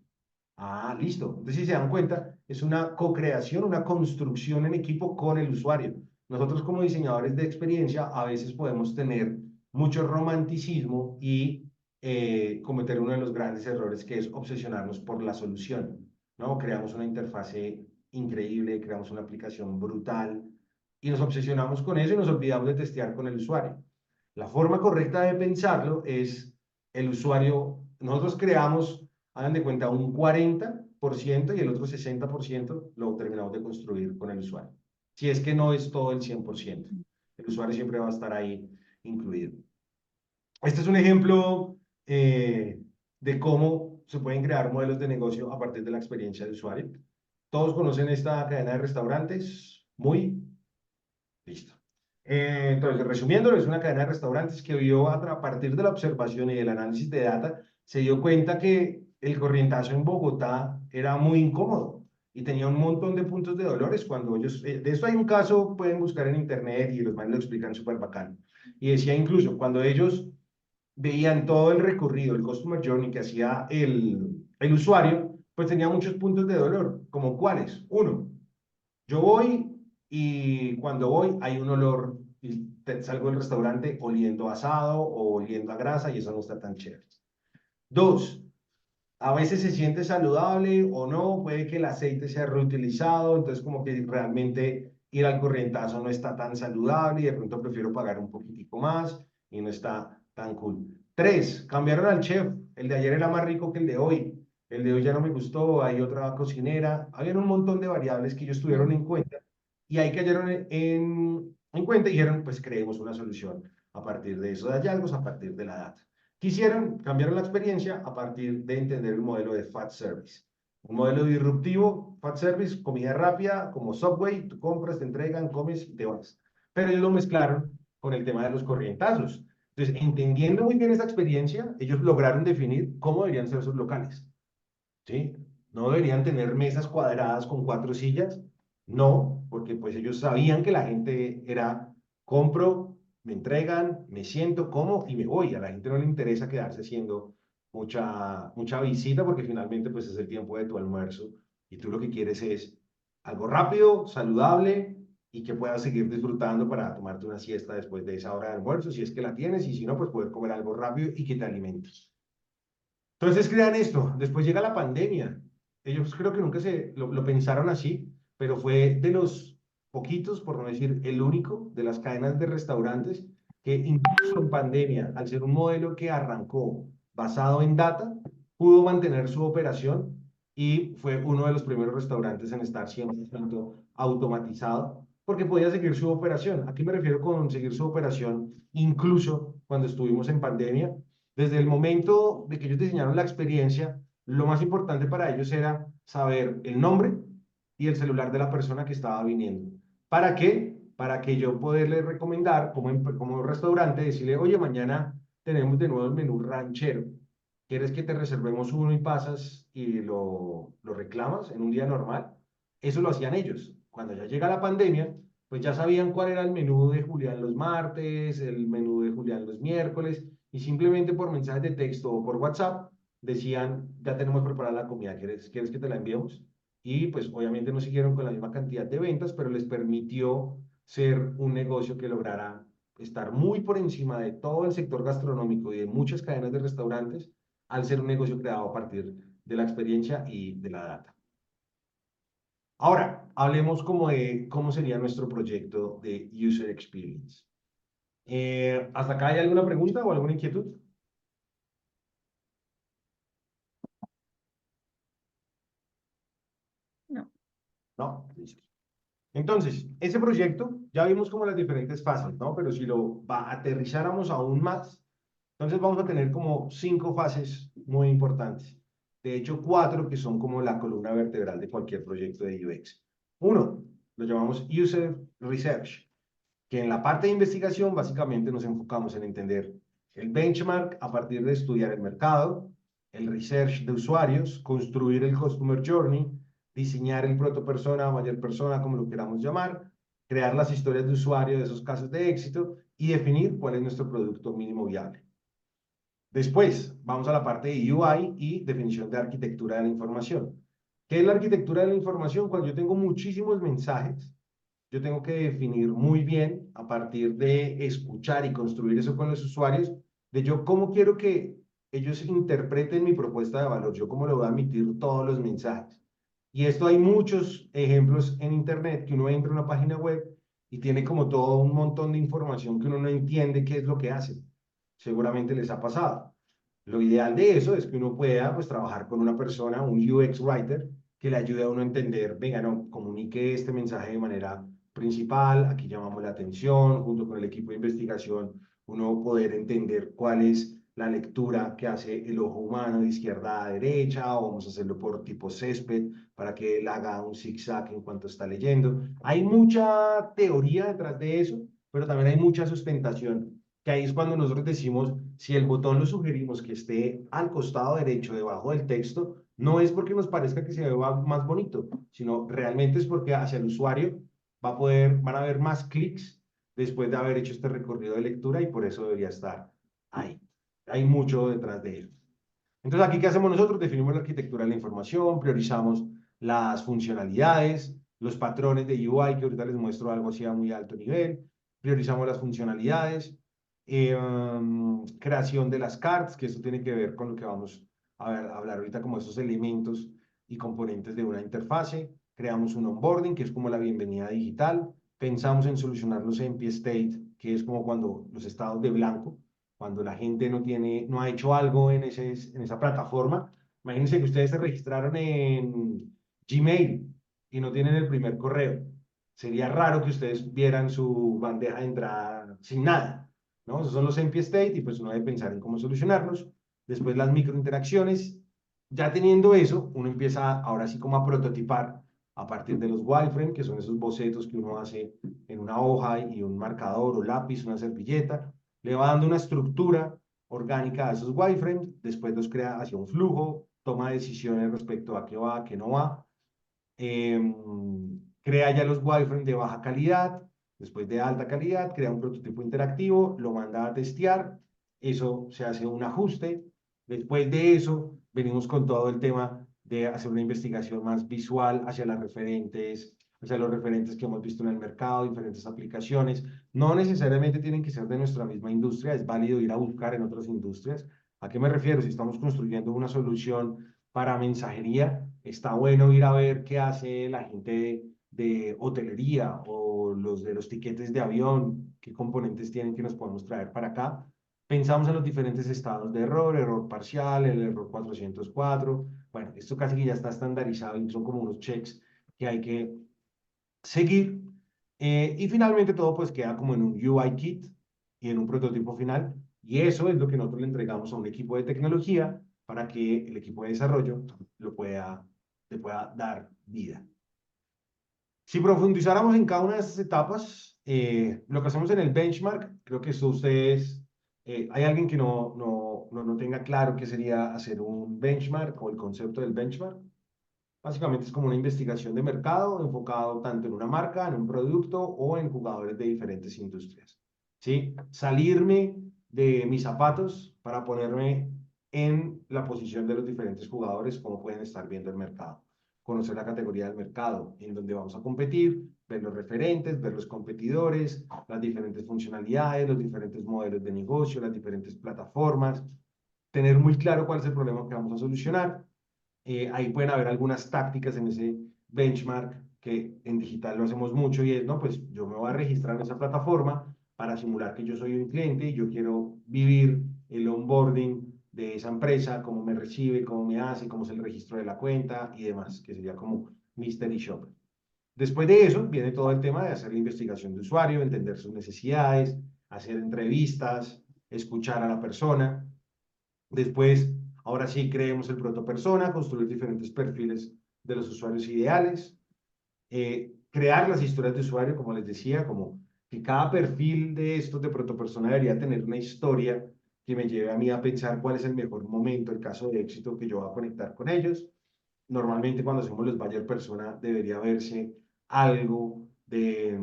Ah, listo. Entonces, si se dan cuenta, es una co-creación, una construcción en equipo con el usuario. Nosotros como diseñadores de experiencia a veces podemos tener mucho romanticismo y cometer uno de los grandes errores que es obsesionarnos por la solución, ¿no? Creamos una interfase increíble, creamos una aplicación brutal y nos obsesionamos con eso y nos olvidamos de testear con el usuario. La forma correcta de pensarlo es el usuario, nosotros creamos, hagan de cuenta, un 40% y el otro 60% lo terminamos de construir con el usuario. Si es que no es todo el 100%. El usuario siempre va a estar ahí incluido. Este es un ejemplo de cómo se pueden crear modelos de negocio a partir de la experiencia del usuario. Todos conocen esta cadena de restaurantes, muy listo. Entonces, resumiendo, es una cadena de restaurantes que vio a partir de la observación y del análisis de data, se dio cuenta que el corrientazo en Bogotá era muy incómodo y tenía un montón de puntos de dolores cuando ellos, de esto hay un caso, pueden buscar en internet y los manes lo explican súper bacán. Y decía incluso, cuando ellos veían todo el recorrido, el customer journey que hacía el usuario, pues tenía muchos puntos de dolor, como cuáles. Uno, yo voy y cuando voy hay un olor y salgo del restaurante oliendo asado o oliendo a grasa y eso no está tan chévere. Dos, a veces se siente saludable o no, puede que el aceite sea reutilizado, entonces como que realmente ir al corrientazo no está tan saludable y de pronto prefiero pagar un poquitico más y no está tan cool. Tres, cambiaron al chef, el de ayer era más rico que el de hoy ya no me gustó, hay otra cocinera, habían un montón de variables que ellos tuvieron en cuenta y ahí cayeron en cuenta y dijeron, pues creemos una solución a partir de esos hallazgos, a partir de la data. Quisieron, cambiaron la experiencia a partir de entender el modelo de Fast Service. Un modelo disruptivo, Fast Service, comida rápida, como Subway, tú compras, te entregan, comes y te vas. Pero ellos lo mezclaron con el tema de los corrientazos. Entonces, entendiendo muy bien esta experiencia, ellos lograron definir cómo deberían ser sus locales. ¿Sí? No deberían tener mesas cuadradas con 4 sillas. No, porque pues ellos sabían que la gente era, compro, me entregan, me siento, como y me voy. A la gente no le interesa quedarse haciendo mucha visita porque finalmente pues es el tiempo de tu almuerzo y tú lo que quieres es algo rápido, saludable y que puedas seguir disfrutando para tomarte una siesta después de esa hora de almuerzo, si es que la tienes, y si no, pues poder comer algo rápido y que te alimentes. Entonces crean esto, después llega la pandemia. Ellos creo que nunca lo pensaron así, pero fue de los poquitos, por no decir el único, de las cadenas de restaurantes que incluso en pandemia, al ser un modelo que arrancó basado en data, pudo mantener su operación y fue uno de los primeros restaurantes en estar 100% automatizado, porque podía seguir su operación. Aquí me refiero con seguir su operación incluso cuando estuvimos en pandemia. Desde el momento de que ellos diseñaron la experiencia, lo más importante para ellos era saber el nombre y el celular de la persona que estaba viniendo. ¿Para qué? Para que yo poderle recomendar como restaurante, decirle, oye, mañana tenemos de nuevo el menú ranchero. ¿Quieres que te reservemos uno y pasas y lo reclamas en un día normal? Eso lo hacían ellos. Cuando ya llega la pandemia, pues ya sabían cuál era el menú de Julián los martes, el menú de Julián los miércoles, y simplemente por mensajes de texto o por WhatsApp decían, ya tenemos preparada la comida, ¿quieres que te la enviemos? Y pues obviamente no siguieron con la misma cantidad de ventas, pero les permitió ser un negocio que lograra estar muy por encima de todo el sector gastronómico y de muchas cadenas de restaurantes, al ser un negocio creado a partir de la experiencia y de la data. Ahora, hablemos como de cómo sería nuestro proyecto de User Experience. ¿Hasta acá hay alguna pregunta o alguna inquietud? No. No, listo. Entonces, ese proyecto, ya vimos como las diferentes fases, ¿no? Pero si lo aterrizáramos aún más, entonces vamos a tener como 5 fases muy importantes. De hecho, 4 que son como la columna vertebral de cualquier proyecto de UX. Uno, lo llamamos User Research, que en la parte de investigación básicamente nos enfocamos en entender el benchmark a partir de estudiar el mercado, el research de usuarios, construir el Customer Journey, diseñar el proto-persona o mayor persona, como lo queramos llamar, crear las historias de usuario de esos casos de éxito y definir cuál es nuestro producto mínimo viable. Después, vamos a la parte de UI y definición de arquitectura de la información. ¿Qué es la arquitectura de la información? Cuando yo tengo muchísimos mensajes, yo tengo que definir muy bien, a partir de escuchar y construir eso con los usuarios, de yo cómo quiero que ellos interpreten mi propuesta de valor, yo cómo le voy a emitir todos los mensajes. Y esto hay muchos ejemplos en Internet que uno entra a una página web y tiene como todo un montón de información que uno no entiende qué es lo que hace. Seguramente les ha pasado. Lo ideal de eso es que uno pueda pues trabajar con una persona, un UX writer, que le ayude a uno a entender, venga, no, comunique este mensaje de manera principal, aquí llamamos la atención, junto con el equipo de investigación, uno poder entender cuál es la lectura que hace el ojo humano de izquierda a derecha, o vamos a hacerlo por tipo césped, para que él haga un zigzag en cuanto está leyendo. Hay mucha teoría detrás de eso, pero también hay mucha sustentación, que ahí es cuando nosotros decimos, si el botón lo sugerimos que esté al costado derecho, debajo del texto, no es porque nos parezca que se vea más bonito, sino realmente es porque hacia el usuario van a haber más clics después de haber hecho este recorrido de lectura y por eso debería estar ahí. Hay mucho detrás de él. Entonces, aquí, ¿qué hacemos nosotros? Definimos la arquitectura de la información, priorizamos las funcionalidades, los patrones de UI, que ahorita les muestro algo así a muy alto nivel, priorizamos las funcionalidades, creación de las cards, que esto tiene que ver con lo que vamos a hablar ahorita, como esos elementos y componentes de una interfase, creamos un onboarding, que es como la bienvenida digital, pensamos en solucionar los empty state, que es como cuando los estados de blanco, cuando la gente no ha hecho algo en esa plataforma. Imagínense que ustedes se registraron en Gmail y no tienen el primer correo. Sería raro que ustedes vieran su bandeja de entrada sin nada, ¿no? Esos son los empty state y pues uno debe pensar en cómo solucionarlos. Después las microinteracciones. Ya teniendo eso, uno empieza ahora sí como a prototipar a partir de los wireframes, que son esos bocetos que uno hace en una hoja y un marcador o lápiz, una servilleta, le va dando una estructura orgánica a esos wireframes, después los crea hacia un flujo, toma decisiones respecto a qué va, a qué no va, crea ya los wireframes de baja calidad, después de alta calidad, crea un prototipo interactivo, lo manda a testear, eso se hace un ajuste, después de eso venimos con todo el tema de hacer una investigación más visual hacia los referentes que hemos visto en el mercado, diferentes aplicaciones. No necesariamente tienen que ser de nuestra misma industria, es válido ir a buscar en otras industrias. ¿A qué me refiero? Si estamos construyendo una solución para mensajería, está bueno ir a ver qué hace la gente de hotelería o los de los tiquetes de avión, qué componentes tienen que nos podemos traer para acá. Pensamos en los diferentes estados de error, error parcial, el error 404. Bueno, esto casi que ya está estandarizado y son como unos checks que hay que seguir. Y finalmente todo pues queda como en un UI kit y en un prototipo final. Y eso es lo que nosotros le entregamos a un equipo de tecnología para que el equipo de desarrollo le pueda dar vida. Si profundizáramos en cada una de estas etapas, lo que hacemos en el benchmark, creo que esto ustedes, hay alguien que no tenga claro qué sería hacer un benchmark o el concepto del benchmark. Básicamente es como una investigación de mercado enfocado tanto en una marca, en un producto o en jugadores de diferentes industrias. ¿Sí? Salirme de mis zapatos para ponerme en la posición de los diferentes jugadores, cómo pueden estar viendo el mercado. Conocer la categoría del mercado, en donde vamos a competir, ver los referentes, ver los competidores, las diferentes funcionalidades, los diferentes modelos de negocio, las diferentes plataformas, tener muy claro cuál es el problema que vamos a solucionar. Ahí pueden haber algunas tácticas en ese benchmark que en digital lo hacemos mucho y es, no, pues yo me voy a registrar en esa plataforma para simular que yo soy un cliente y yo quiero vivir el onboarding de esa empresa, cómo me recibe, cómo me hace, cómo es el registro de la cuenta y demás, que sería como Mystery Shopper. Después de eso viene todo el tema de hacer la investigación de usuario, entender sus necesidades, hacer entrevistas, escuchar a la persona. Después, ahora sí, creemos el protopersona, construir diferentes perfiles de los usuarios ideales, crear las historias de usuario, como les decía, como que cada perfil de estos de protopersona debería tener una historia que me lleve a mí a pensar cuál es el mejor momento, el caso de éxito que yo voy a conectar con ellos. Normalmente cuando hacemos los buyer persona debería verse algo de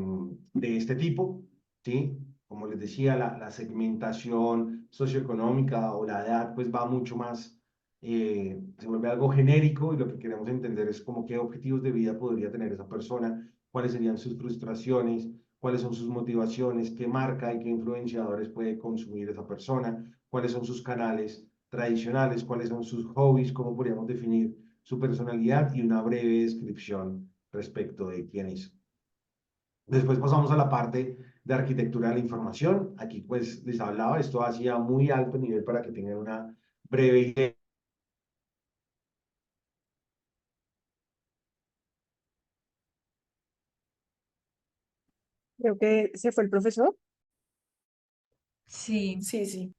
este tipo, ¿sí? Como les decía, la segmentación socioeconómica o la edad pues va mucho más, se vuelve algo genérico y lo que queremos entender es como qué objetivos de vida podría tener esa persona, cuáles serían sus frustraciones, cuáles son sus motivaciones, qué marca y qué influenciadores puede consumir esa persona, cuáles son sus canales tradicionales, cuáles son sus hobbies, cómo podríamos definir su personalidad y una breve descripción respecto de quién es. Después pasamos a la parte de arquitectura de la información. Aquí pues les hablaba, esto hacía muy alto nivel para que tengan una breve idea. Creo que se fue el profesor. Sí. Sí, sí.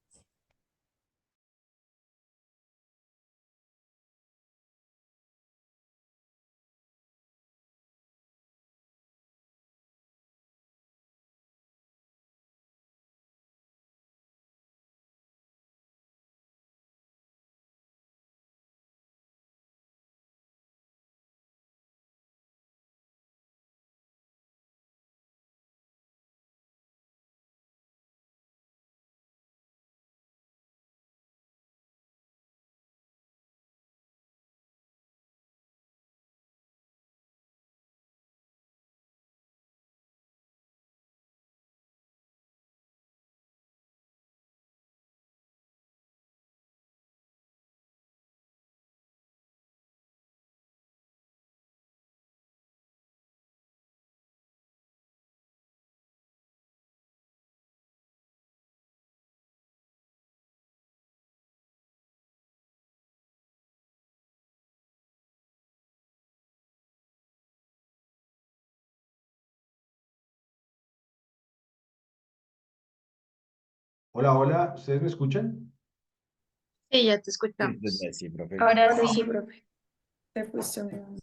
Hola, hola, ¿ustedes me escuchan? Sí, ya te Sí, escuchamos. sí, profe. Ahora Ahora sí, sí. profe. Te fuiste un-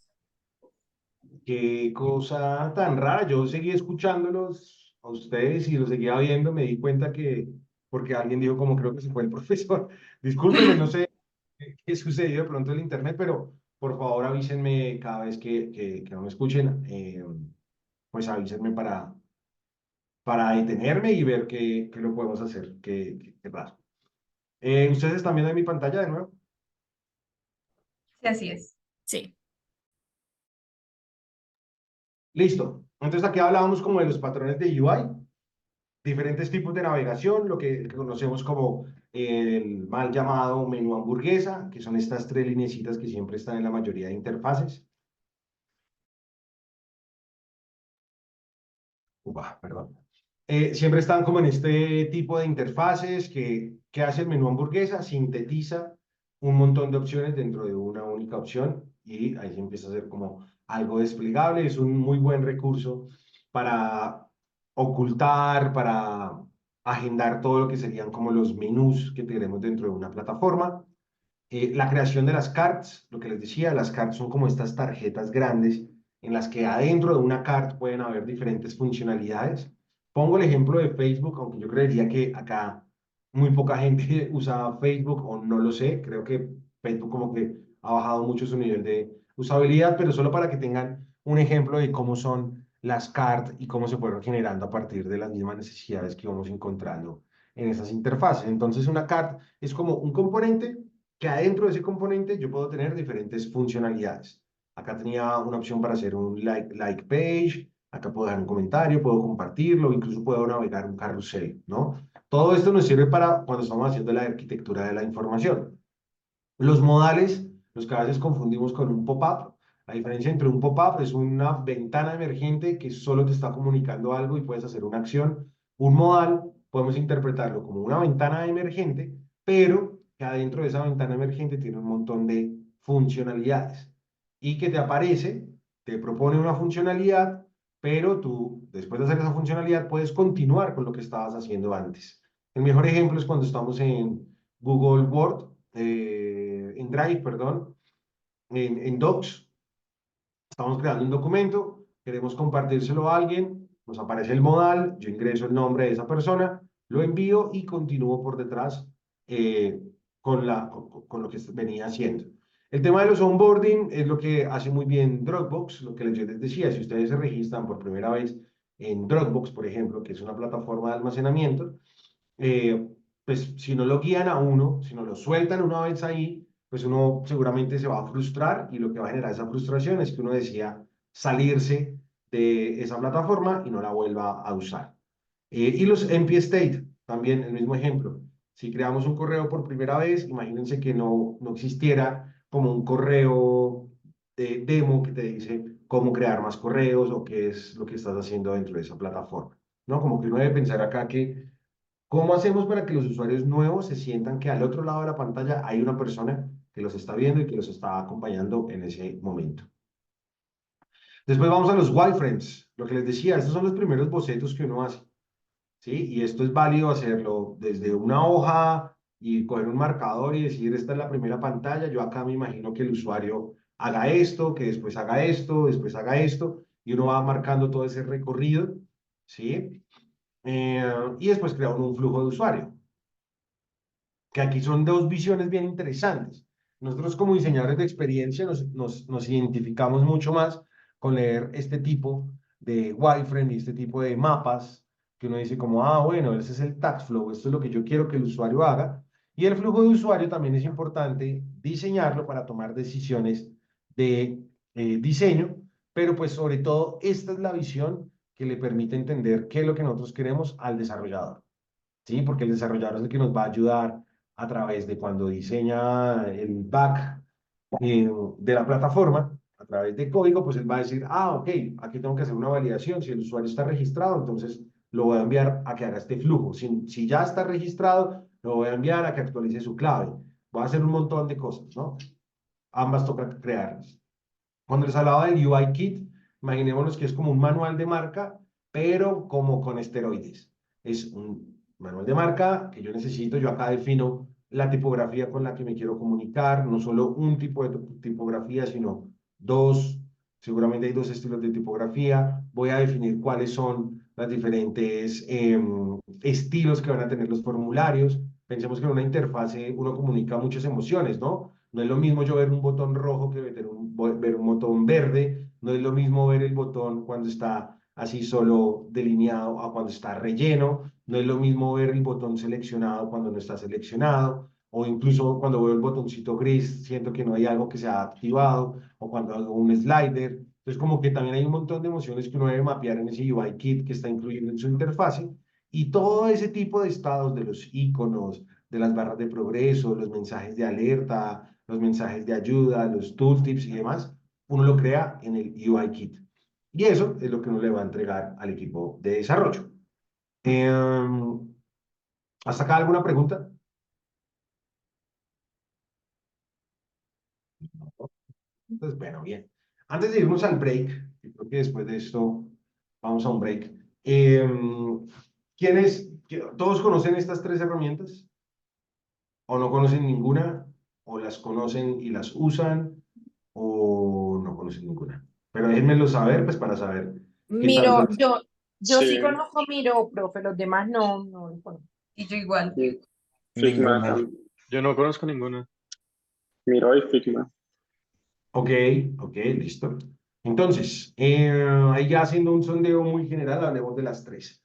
Qué cosa tan rara. Yo seguí escuchándolos a ustedes y los seguía viendo. Me di cuenta que, porque alguien dijo como creo que se fue el profesor. Discúlpenme, no sé qué sucedió de pronto en el internet, pero por favor avísenme cada vez que no me escuchen. Pues avísenme para detenerme y ver qué lo podemos hacer. Qué raro. ¿Ustedes están viendo en mi pantalla de nuevo? Sí, así es. Sí. Listo. Entonces aquí hablábamos como de los patrones de UI, diferentes tipos de navegación, lo que conocemos como el mal llamado menú hamburguesa, que son estas tres lineecitas que siempre están en la mayoría de interfaces. Upa, perdón. Siempre están como en este tipo de interfaces que hace el menú hamburguesa, sintetiza un montón de opciones dentro de una única opción y ahí se empieza a hacer como algo desplegable. Es un muy buen recurso para ocultar, para agendar todo lo que serían como los menús que tenemos dentro de una plataforma. La creación de las cards, lo que les decía, las cards son como estas tarjetas grandes en las que adentro de una card pueden haber diferentes funcionalidades. Pongo el ejemplo de Facebook, aunque yo creería que acá muy poca gente usa Facebook o no lo sé, creo que Facebook como que ha bajado mucho su nivel de usabilidad, pero solo para que tengan un ejemplo de cómo son las cards y cómo se fueron generando a partir de las mismas necesidades que vamos encontrando en esas interfaces. Entonces una card es como un componente que adentro de ese componente yo puedo tener diferentes funcionalidades. Acá tenía una opción para hacer un like page, acá puedo dejar un comentario, puedo compartirlo, incluso puedo navegar un carrusel, ¿no? Todo esto nos sirve para cuando estamos haciendo la arquitectura de la información. Los modales, los que a veces confundimos con un pop-up, La diferencia entre un pop-up es una ventana emergente que solo te está comunicando algo y puedes hacer una acción. Un modal podemos interpretarlo como una ventana emergente, pero que adentro de esa ventana emergente tiene un montón de funcionalidades y que te aparece, te propone una funcionalidad, pero tú, después de hacer esa funcionalidad, puedes continuar con lo que estabas haciendo antes. El mejor ejemplo es cuando estamos en Google Word, en Drive, perdón, en Docs. Estamos creando un documento, queremos compartírselo a alguien, nos aparece el modal, yo ingreso el nombre de esa persona, lo envío y continúo por detrás eh, con lo que venía haciendo. El tema de los onboarding es lo que hace muy bien Dropbox, lo que yo les decía, si ustedes se registran por primera vez en Dropbox, por ejemplo, que es una plataforma de almacenamiento, eh, pues si no lo guían a uno, si no lo sueltan una vez ahí, pues uno seguramente se va a frustrar y lo que va a generar esa frustración es que uno decida salirse de esa plataforma y no la vuelva a usar. Y los empty state, también el mismo ejemplo. Si creamos un correo por primera vez, imagínense que no existiera como un correo de demo que te dice cómo crear más correos o qué es lo que estás haciendo dentro de esa plataforma. ¿No? Como que uno debe pensar acá que ¿cómo hacemos para que los usuarios nuevos se sientan que al otro lado de la pantalla hay una persona que los está viendo y que los está acompañando en ese momento? Después vamos a los wireframes. Lo que les decía, estos son los primeros bocetos que uno hace, ¿sí? Y esto es válido hacerlo desde una hoja y coger un marcador y decir, esta es la primera pantalla. Yo acá me imagino que el usuario haga esto, que después haga esto, después haga esto, y uno va marcando todo ese recorrido, ¿sí? Y después crea un flujo de usuario, que aquí son dos visiones bien interesantes. Nosotros como diseñadores de experiencia nos identificamos mucho más con leer este tipo de wireframe y este tipo de mapas, que uno dice como, ah, bueno, ese es el task flow, esto es lo que yo quiero que el usuario haga. Y el flujo de usuario también es importante diseñarlo para tomar decisiones de diseño, pero pues sobre todo esta es la visión que le permite entender qué es lo que nosotros queremos al desarrollador. ¿Sí? Porque el desarrollador es el que nos va a ayudar a través de cuando diseña el back de la plataforma, a través de código, pues él va a decir, ah, ok, aquí tengo que hacer una validación. Si el usuario está registrado, entonces lo voy a enviar a que haga este flujo. Si ya está registrado, lo voy a enviar a que actualice su clave. Voy a hacer un montón de cosas, ¿no? Ambas toca crearlas. Cuando les hablaba del UI Kit, imaginémonos que es como un manual de marca, pero como con esteroides. Es un manual de marca que yo necesito, yo acá defino la tipografía con la que me quiero comunicar, no solo un tipo de tipografía, sino dos, seguramente hay dos estilos de tipografía. Voy a definir cuáles son las diferentes estilos que van a tener los formularios. Pensemos que en una interfase uno comunica muchas emociones, ¿no? No es lo mismo yo ver un botón rojo que ver un botón verde. No es lo mismo ver el botón cuando está así solo delineado a cuando está relleno. No es lo mismo ver el botón seleccionado cuando no está seleccionado. O incluso cuando veo el botoncito gris, siento que no hay algo que se ha activado. O cuando hago un slider. Entonces, como que también hay un montón de emociones que uno debe mapear en ese UI Kit que está incluido en su interfase. Y todo ese tipo de estados de los iconos, de las barras de progreso, los mensajes de alerta, los mensajes de ayuda, los tooltips y demás, uno lo crea en el UI Kit. Y eso es lo que uno le va a entregar al equipo de desarrollo. ¿Hasta acá alguna pregunta? Entonces, bueno, bien. Antes de irnos al break, yo creo que después de esto vamos a un break. ¿Todos conocen estas tres herramientas? ¿O no conocen ninguna? ¿O las conocen y las usan? ¿O no conocen ninguna? Pero déjenmelo saber, pues para saber qué Miro, tanto. yo sí conozco Miro, profe, los demás no los conozco. Y yo igual. Sí, Figma, Ninguna. Yo no conozco ninguna. Miro y Figma. Ok, ok, listo. Entonces, ahí ya haciendo un sondeo muy general, hablemos de las tres.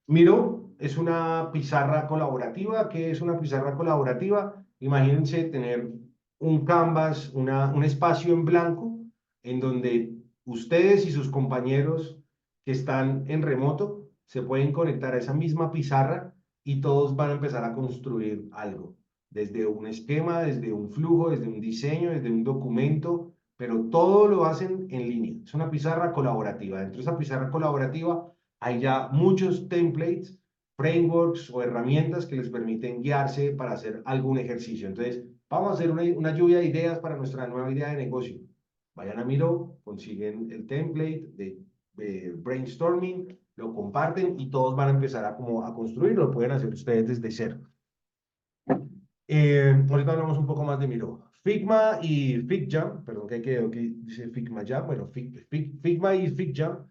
Miro es una pizarra colaborativa. ¿Qué es una pizarra colaborativa? Imagínense tener un canvas, un espacio en blanco en donde ustedes y sus compañeros que están en remoto se pueden conectar a esa misma pizarra y todos van a empezar a construir algo desde un esquema, desde un flujo, desde un diseño, desde un documento, pero todo lo hacen en línea. Es una pizarra colaborativa. Dentro de esa pizarra colaborativa hay ya muchos templates, frameworks o herramientas que les permiten guiarse para hacer algún ejercicio. Entonces, vamos a hacer una lluvia de ideas para nuestra nueva idea de negocio. Vayan a Miro, consiguen el template de brainstorming, lo comparten y todos van a empezar a construirlo. Lo pueden hacer ustedes desde cero. Ahorita hablamos un poco más de Miro. Figma y FigJam, perdón, que dice Figma Jam, bueno, Figma y FigJam.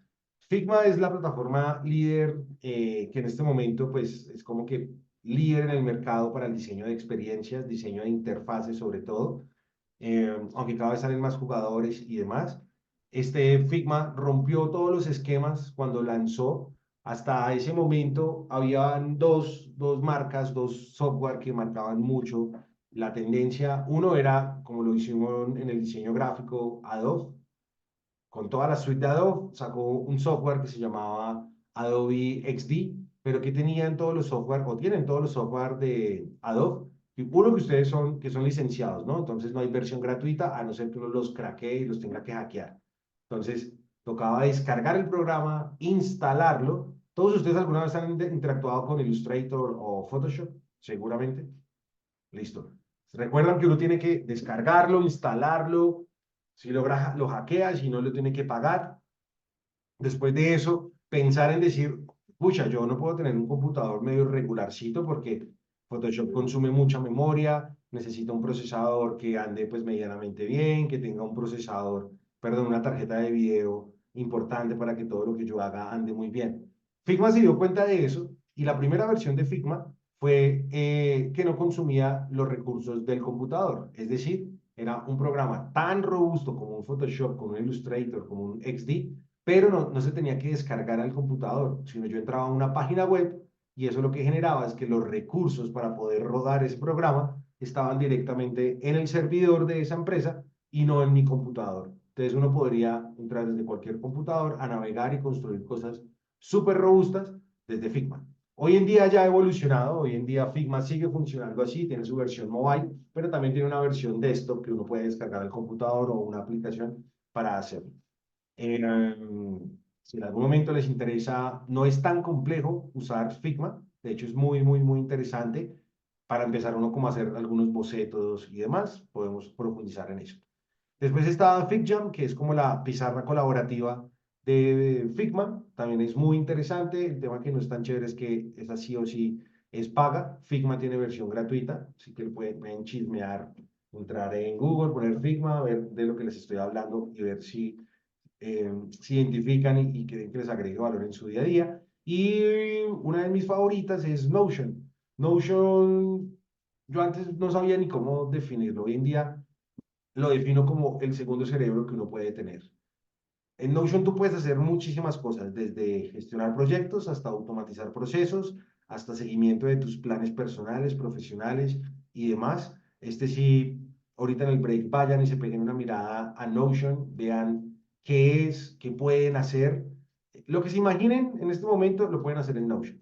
Figma es la plataforma líder que en este momento pues es como que líder en el mercado para el diseño de experiencias, diseño de interfaces sobre todo, aunque cada vez salen más jugadores y demás. Este Figma rompió todos los esquemas cuando lanzó. Hasta ese momento habían dos marcas, dos software que marcaban mucho la tendencia. Uno era, como lo hicimos en el diseño gráfico, Adobe. Con toda la suite de Adobe, sacó un software que se llamaba Adobe XD, pero que tenían todos los software, o tienen todos los software de Adobe, y uno que ustedes que son licenciados, ¿no? Entonces no hay versión gratuita, a no ser que uno los craquee y los tenga que hackear. Entonces, tocaba descargar el programa, instalarlo. ¿Todos ustedes alguna vez han interactuado con Illustrator o Photoshop? Seguramente. Listo. Recuerdan que uno tiene que descargarlo, instalarlo. Si logra, lo hackea, si no, lo tiene que pagar. Después de eso, pensar en decir, pucha, yo no puedo tener un computador medio regularcito porque Photoshop consume mucha memoria, necesita un procesador que ande pues medianamente bien, que tenga un procesador, perdón, una tarjeta de video importante para que todo lo que yo haga ande muy bien. Figma se dio cuenta de eso y la primera versión de Figma fue que no consumía los recursos del computador, es decir, era un programa tan robusto como un Photoshop, como un Illustrator, como un XD, pero no se tenía que descargar al computador, sino yo entraba a una página web y eso lo que generaba es que los recursos para poder rodar ese programa estaban directamente en el servidor de esa empresa y no en mi computador. Entonces uno podría entrar desde cualquier computador a navegar y construir cosas súper robustas desde Figma. Hoy en día ya ha evolucionado, hoy en día Figma sigue funcionando así, tiene su versión mobile, pero también tiene una versión desktop que uno puede descargar al computador o una aplicación para hacerlo. Si en algún momento les interesa, no es tan complejo usar Figma, de hecho es muy interesante. Para empezar uno como a hacer algunos bocetos y demás, podemos profundizar en eso. Después está FigJam, que es como la pizarra colaborativa de Figma, también es muy interesante. El tema que no es tan chévere es que esa sí o sí es paga. Figma tiene versión gratuita, así que pueden chismear, entrar en Google, poner Figma, ver de lo que les estoy hablando y ver si se identifican y creen que les agregue valor en su día a día. Y una de mis favoritas es Notion. Notion, yo antes no sabía ni cómo definirlo. Hoy en día lo defino como el segundo cerebro que uno puede tener. En Notion tú puedes hacer muchísimas cosas, desde gestionar proyectos hasta automatizar procesos, hasta seguimiento de tus planes personales, profesionales y demás. Sí, ahorita en el break vayan y se peguen una mirada a Notion, vean qué es, qué pueden hacer. Lo que se imaginen en este momento lo pueden hacer en Notion.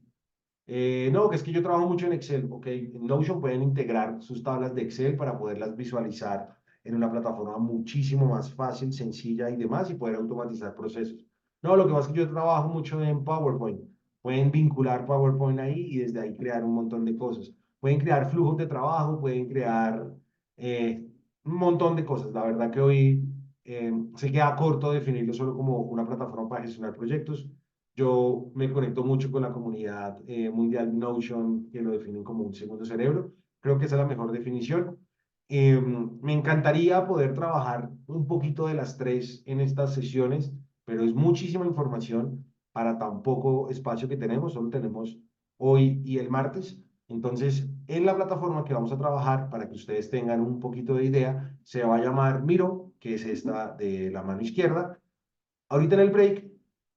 No, que es que yo trabajo mucho en Excel. Ok, en Notion pueden integrar sus tablas de Excel para poderlas visualizar en una plataforma muchísimo más fácil, sencilla y demás y poder automatizar procesos. No, lo que pasa es que yo trabajo mucho en PowerPoint. Pueden vincular PowerPoint ahí y desde ahí crear un montón de cosas. Pueden crear flujos de trabajo, pueden crear un montón de cosas. La verdad que hoy se queda corto definirlo solo como una plataforma para gestionar proyectos. Yo me conecto mucho con la comunidad mundial Notion, que lo definen como un segundo cerebro. Creo que esa es la mejor definición. Me encantaría poder trabajar un poquito de las tres en estas sesiones, pero es muchísima información para tan poco espacio que tenemos. Solo tenemos hoy y el martes. Entonces, en la plataforma que vamos a trabajar, para que ustedes tengan un poquito de idea, se va a llamar Miro, que es esta de la mano izquierda. Ahorita en el break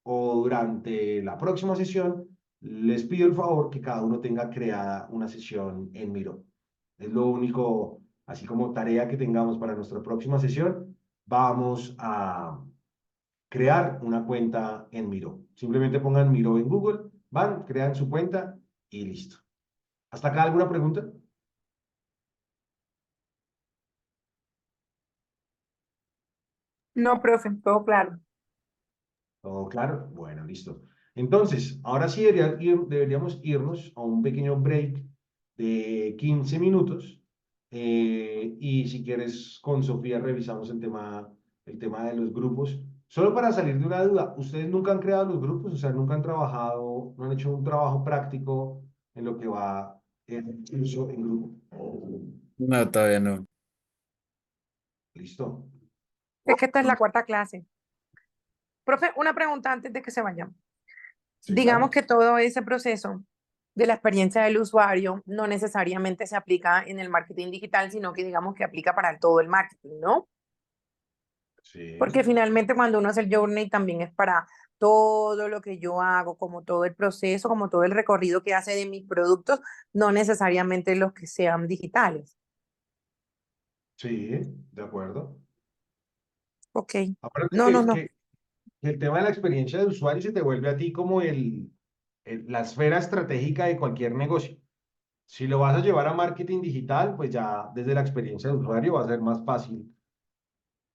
o durante la próxima sesión, les pido el favor que cada uno tenga creada una sesión en Miro. Es lo único, así como tarea que tengamos para nuestra próxima sesión, vamos a crear una cuenta en Miro. Simplemente pongan Miro en Google, van, crean su cuenta y listo. ¿Hasta acá alguna pregunta? No, profe, todo claro. ¿Todo claro? Bueno, listo. Entonces, ahora sí deberíamos irnos a un pequeño break de 15 minutos. Y si quieres, con Sofía revisamos el tema de los grupos. Solo para salir de una duda, ¿ustedes nunca han creado los grupos? O sea, nunca han trabajado, no han hecho un trabajo práctico en lo que va el curso en grupo. No, todavía no. ¿Listo? Es que esta es la cuarta clase. Profe, una pregunta antes de que se vayan. Sí, Digamos claro. que todo ese proceso de la experiencia del usuario no necesariamente se aplica en el marketing digital, sino que digamos que aplica para todo el marketing, ¿no? Sí. Porque finalmente cuando uno hace el journey también es para todo lo que yo hago, como todo el proceso, como todo el recorrido que hace de mis productos, no necesariamente los que sean digitales. Sí, de acuerdo. Ok. Acuérdate No, no, no. que el tema de la experiencia de usuario se te vuelve a ti como la esfera estratégica de cualquier negocio. Si lo vas a llevar a marketing digital, pues ya desde la experiencia de usuario va a ser más fácil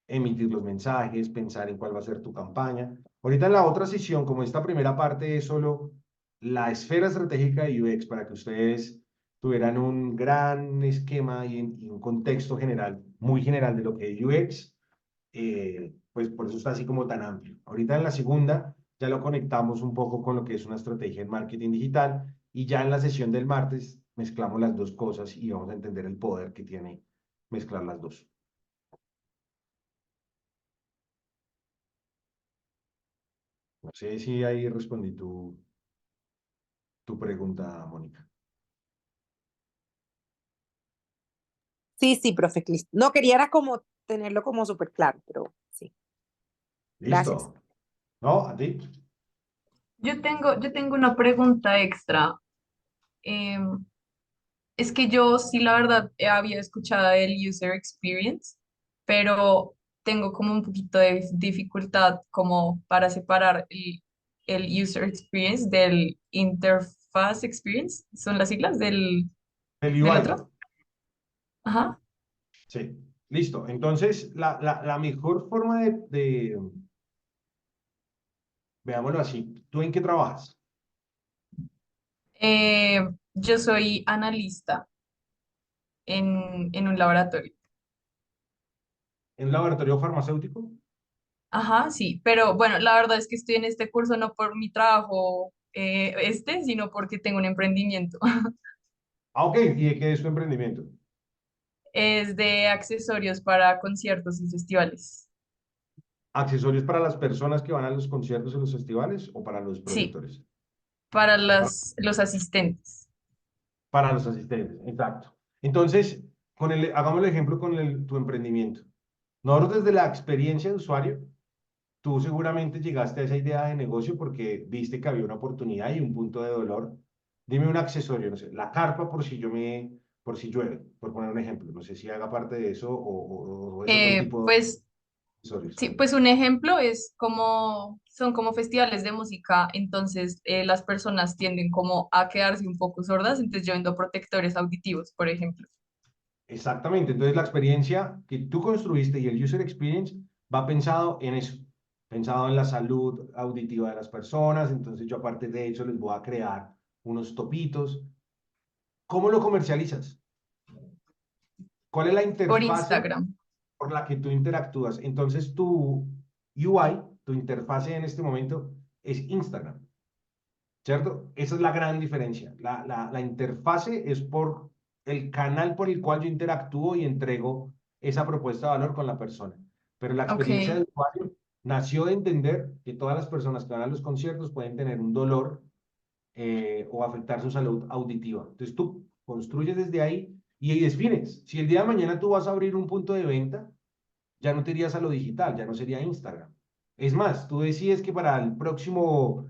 emitir los mensajes, pensar en cuál va a ser tu campaña. Ahorita en la otra sesión, como esta primera parte es solo la esfera estratégica de UX para que ustedes tuvieran un gran esquema y un contexto general, muy general de lo que es UX, pues por eso está así como tan amplio. Ahorita en la segunda ya lo conectamos un poco con lo que es una estrategia en marketing digital y ya en la sesión del martes mezclamos las dos cosas y vamos a entender el poder que tiene mezclar las dos. No sé si ahí respondí tu pregunta, Mónica. Sí, sí, profe Clis. No quería era como tenerlo como súper claro, pero sí. Gracias. ¿Listo? ¿No? ¿A ti? Yo tengo una pregunta extra. Em, es que yo sí, la verdad, había escuchado el user experience, pero tengo como un poquito de dificultad como para separar el user experience del interface experience. ¿Son las siglas El del UI. otro? Ajá. Sí. Listo. Entonces, la mejor forma veámoslo así, ¿tú en qué trabajas? Yo soy analista en un laboratorio. ¿En un laboratorio farmacéutico? Ajá, sí, pero bueno, la verdad es que estoy en este curso no por mi trabajo sino porque tengo un emprendimiento. Ah, ok. ¿Y de qué es tu emprendimiento? Es de accesorios para conciertos y festivales. ¿Accesorios para las personas que van a los conciertos y los festivales o para los Sí, productores? para Para los asistentes. para los asistentes, exacto. Entonces, hagamos el ejemplo con tu emprendimiento. Nosotros desde la experiencia de usuario, tú seguramente llegaste a esa idea de negocio porque viste que había una oportunidad y un punto de dolor. Dime un accesorio, no sé, la carpa por si llueve, por poner un ejemplo. No sé si haga parte de eso o es otro tipo de Pues accesorios. sí, pues un ejemplo es como, son como festivales de música, entonces las personas tienden como a quedarse un poco sordas, entonces yo vendo protectores auditivos, por ejemplo. Exactamente. Entonces, la experiencia que tú construiste y el user experience va pensado en eso, pensado en la salud auditiva de las personas. Entonces, yo aparte de eso les voy a crear unos topitos. ¿Cómo lo comercializas? ¿Cuál es la Por interfase Instagram. por la que tú interactúas? Entonces, tu UI, tu interfase en este momento es Instagram, ¿cierto? Esa es la gran diferencia. La interfase es por el canal por el cual yo interactúo y entrego esa propuesta de valor con la persona. Pero la Ok. experiencia del usuario nació de entender que todas las personas que van a los conciertos pueden tener un dolor o afectar su salud auditiva. Entonces tú construyes desde ahí y defines. Si el día de mañana tú vas a abrir un punto de venta, ya no te irías a lo digital, ya no sería Instagram. Es más, tú decides que para el próximo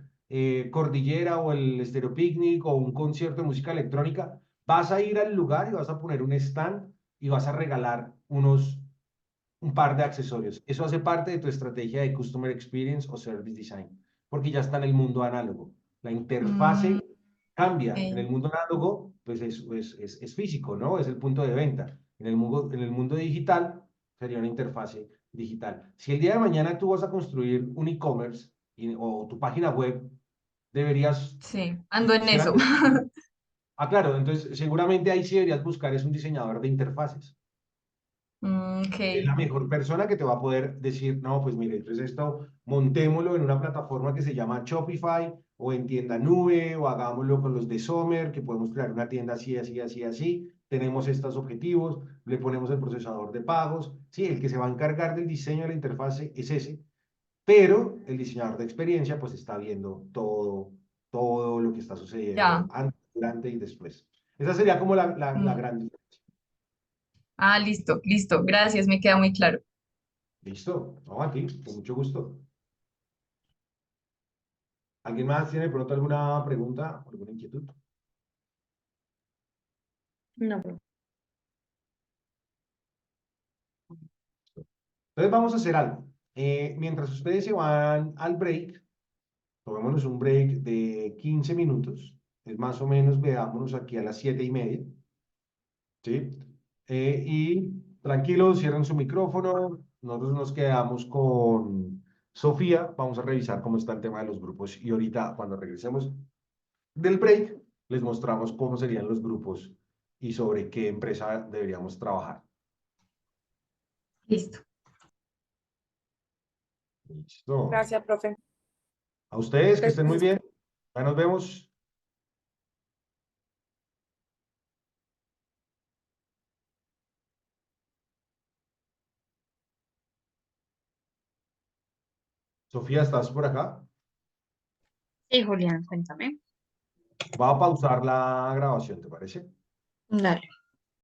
Cordillera o el Estéreo Picnic o un concierto de música electrónica, vas a ir al lugar y vas a poner un stand y vas a regalar un par de accesorios. Eso hace parte de tu estrategia de Customer Experience o Service Design, porque ya está en el mundo análogo. La Mm, interfase cambia. En el ok. mundo análogo, pues es físico, ¿no? Es el punto de venta. En el mundo digital sería una interfase digital. Si el día de mañana tú vas a construir un e-commerce o tu página web, deberías Sí, ando en ser eso. antes. Ah, claro, entonces seguramente ahí sí deberías buscar es un diseñador de interfaces. Ok, Es la mejor persona que te va a poder decir, no, pues mire, entonces esto montémoslo en una plataforma que se llama Shopify o en tienda nube o hagámoslo con los de Sommer, que podemos crear una tienda así, así, así, así. Tenemos estos objetivos, le ponemos el procesador de pagos. Sí, el que se va a encargar del diseño de la interfase es ese, pero el diseñador de experiencia pues está viendo todo lo que está sucediendo ya. antes, durante y después. Esa sería como la Mm. gran diferencia. Ah, listo, listo. Gracias, me queda muy claro. ¿Listo? No, a ti, con mucho gusto. ¿Alguien más tiene de pronto alguna pregunta, alguna inquietud? No. Entonces vamos a hacer algo. Mientras ustedes se van al break, tomémonos un break de 15 minutos. Es más o menos, veámonos aquí a las 7:30. ¿Sí? Y tranquilos, cierren su micrófono. Nosotros nos quedamos con Sofía. Vamos a revisar cómo está el tema de los grupos. Y ahorita, cuando regresemos del break, les mostramos cómo serían los grupos y sobre qué empresa deberíamos trabajar. Listo. Listo. Gracias, profe. A ustedes, que estén muy Gracias. bien. Ya nos vemos. Sofía, ¿estás por acá? Sí, Julián, cuéntame. Va a pausar la grabación, ¿te parece? Dale.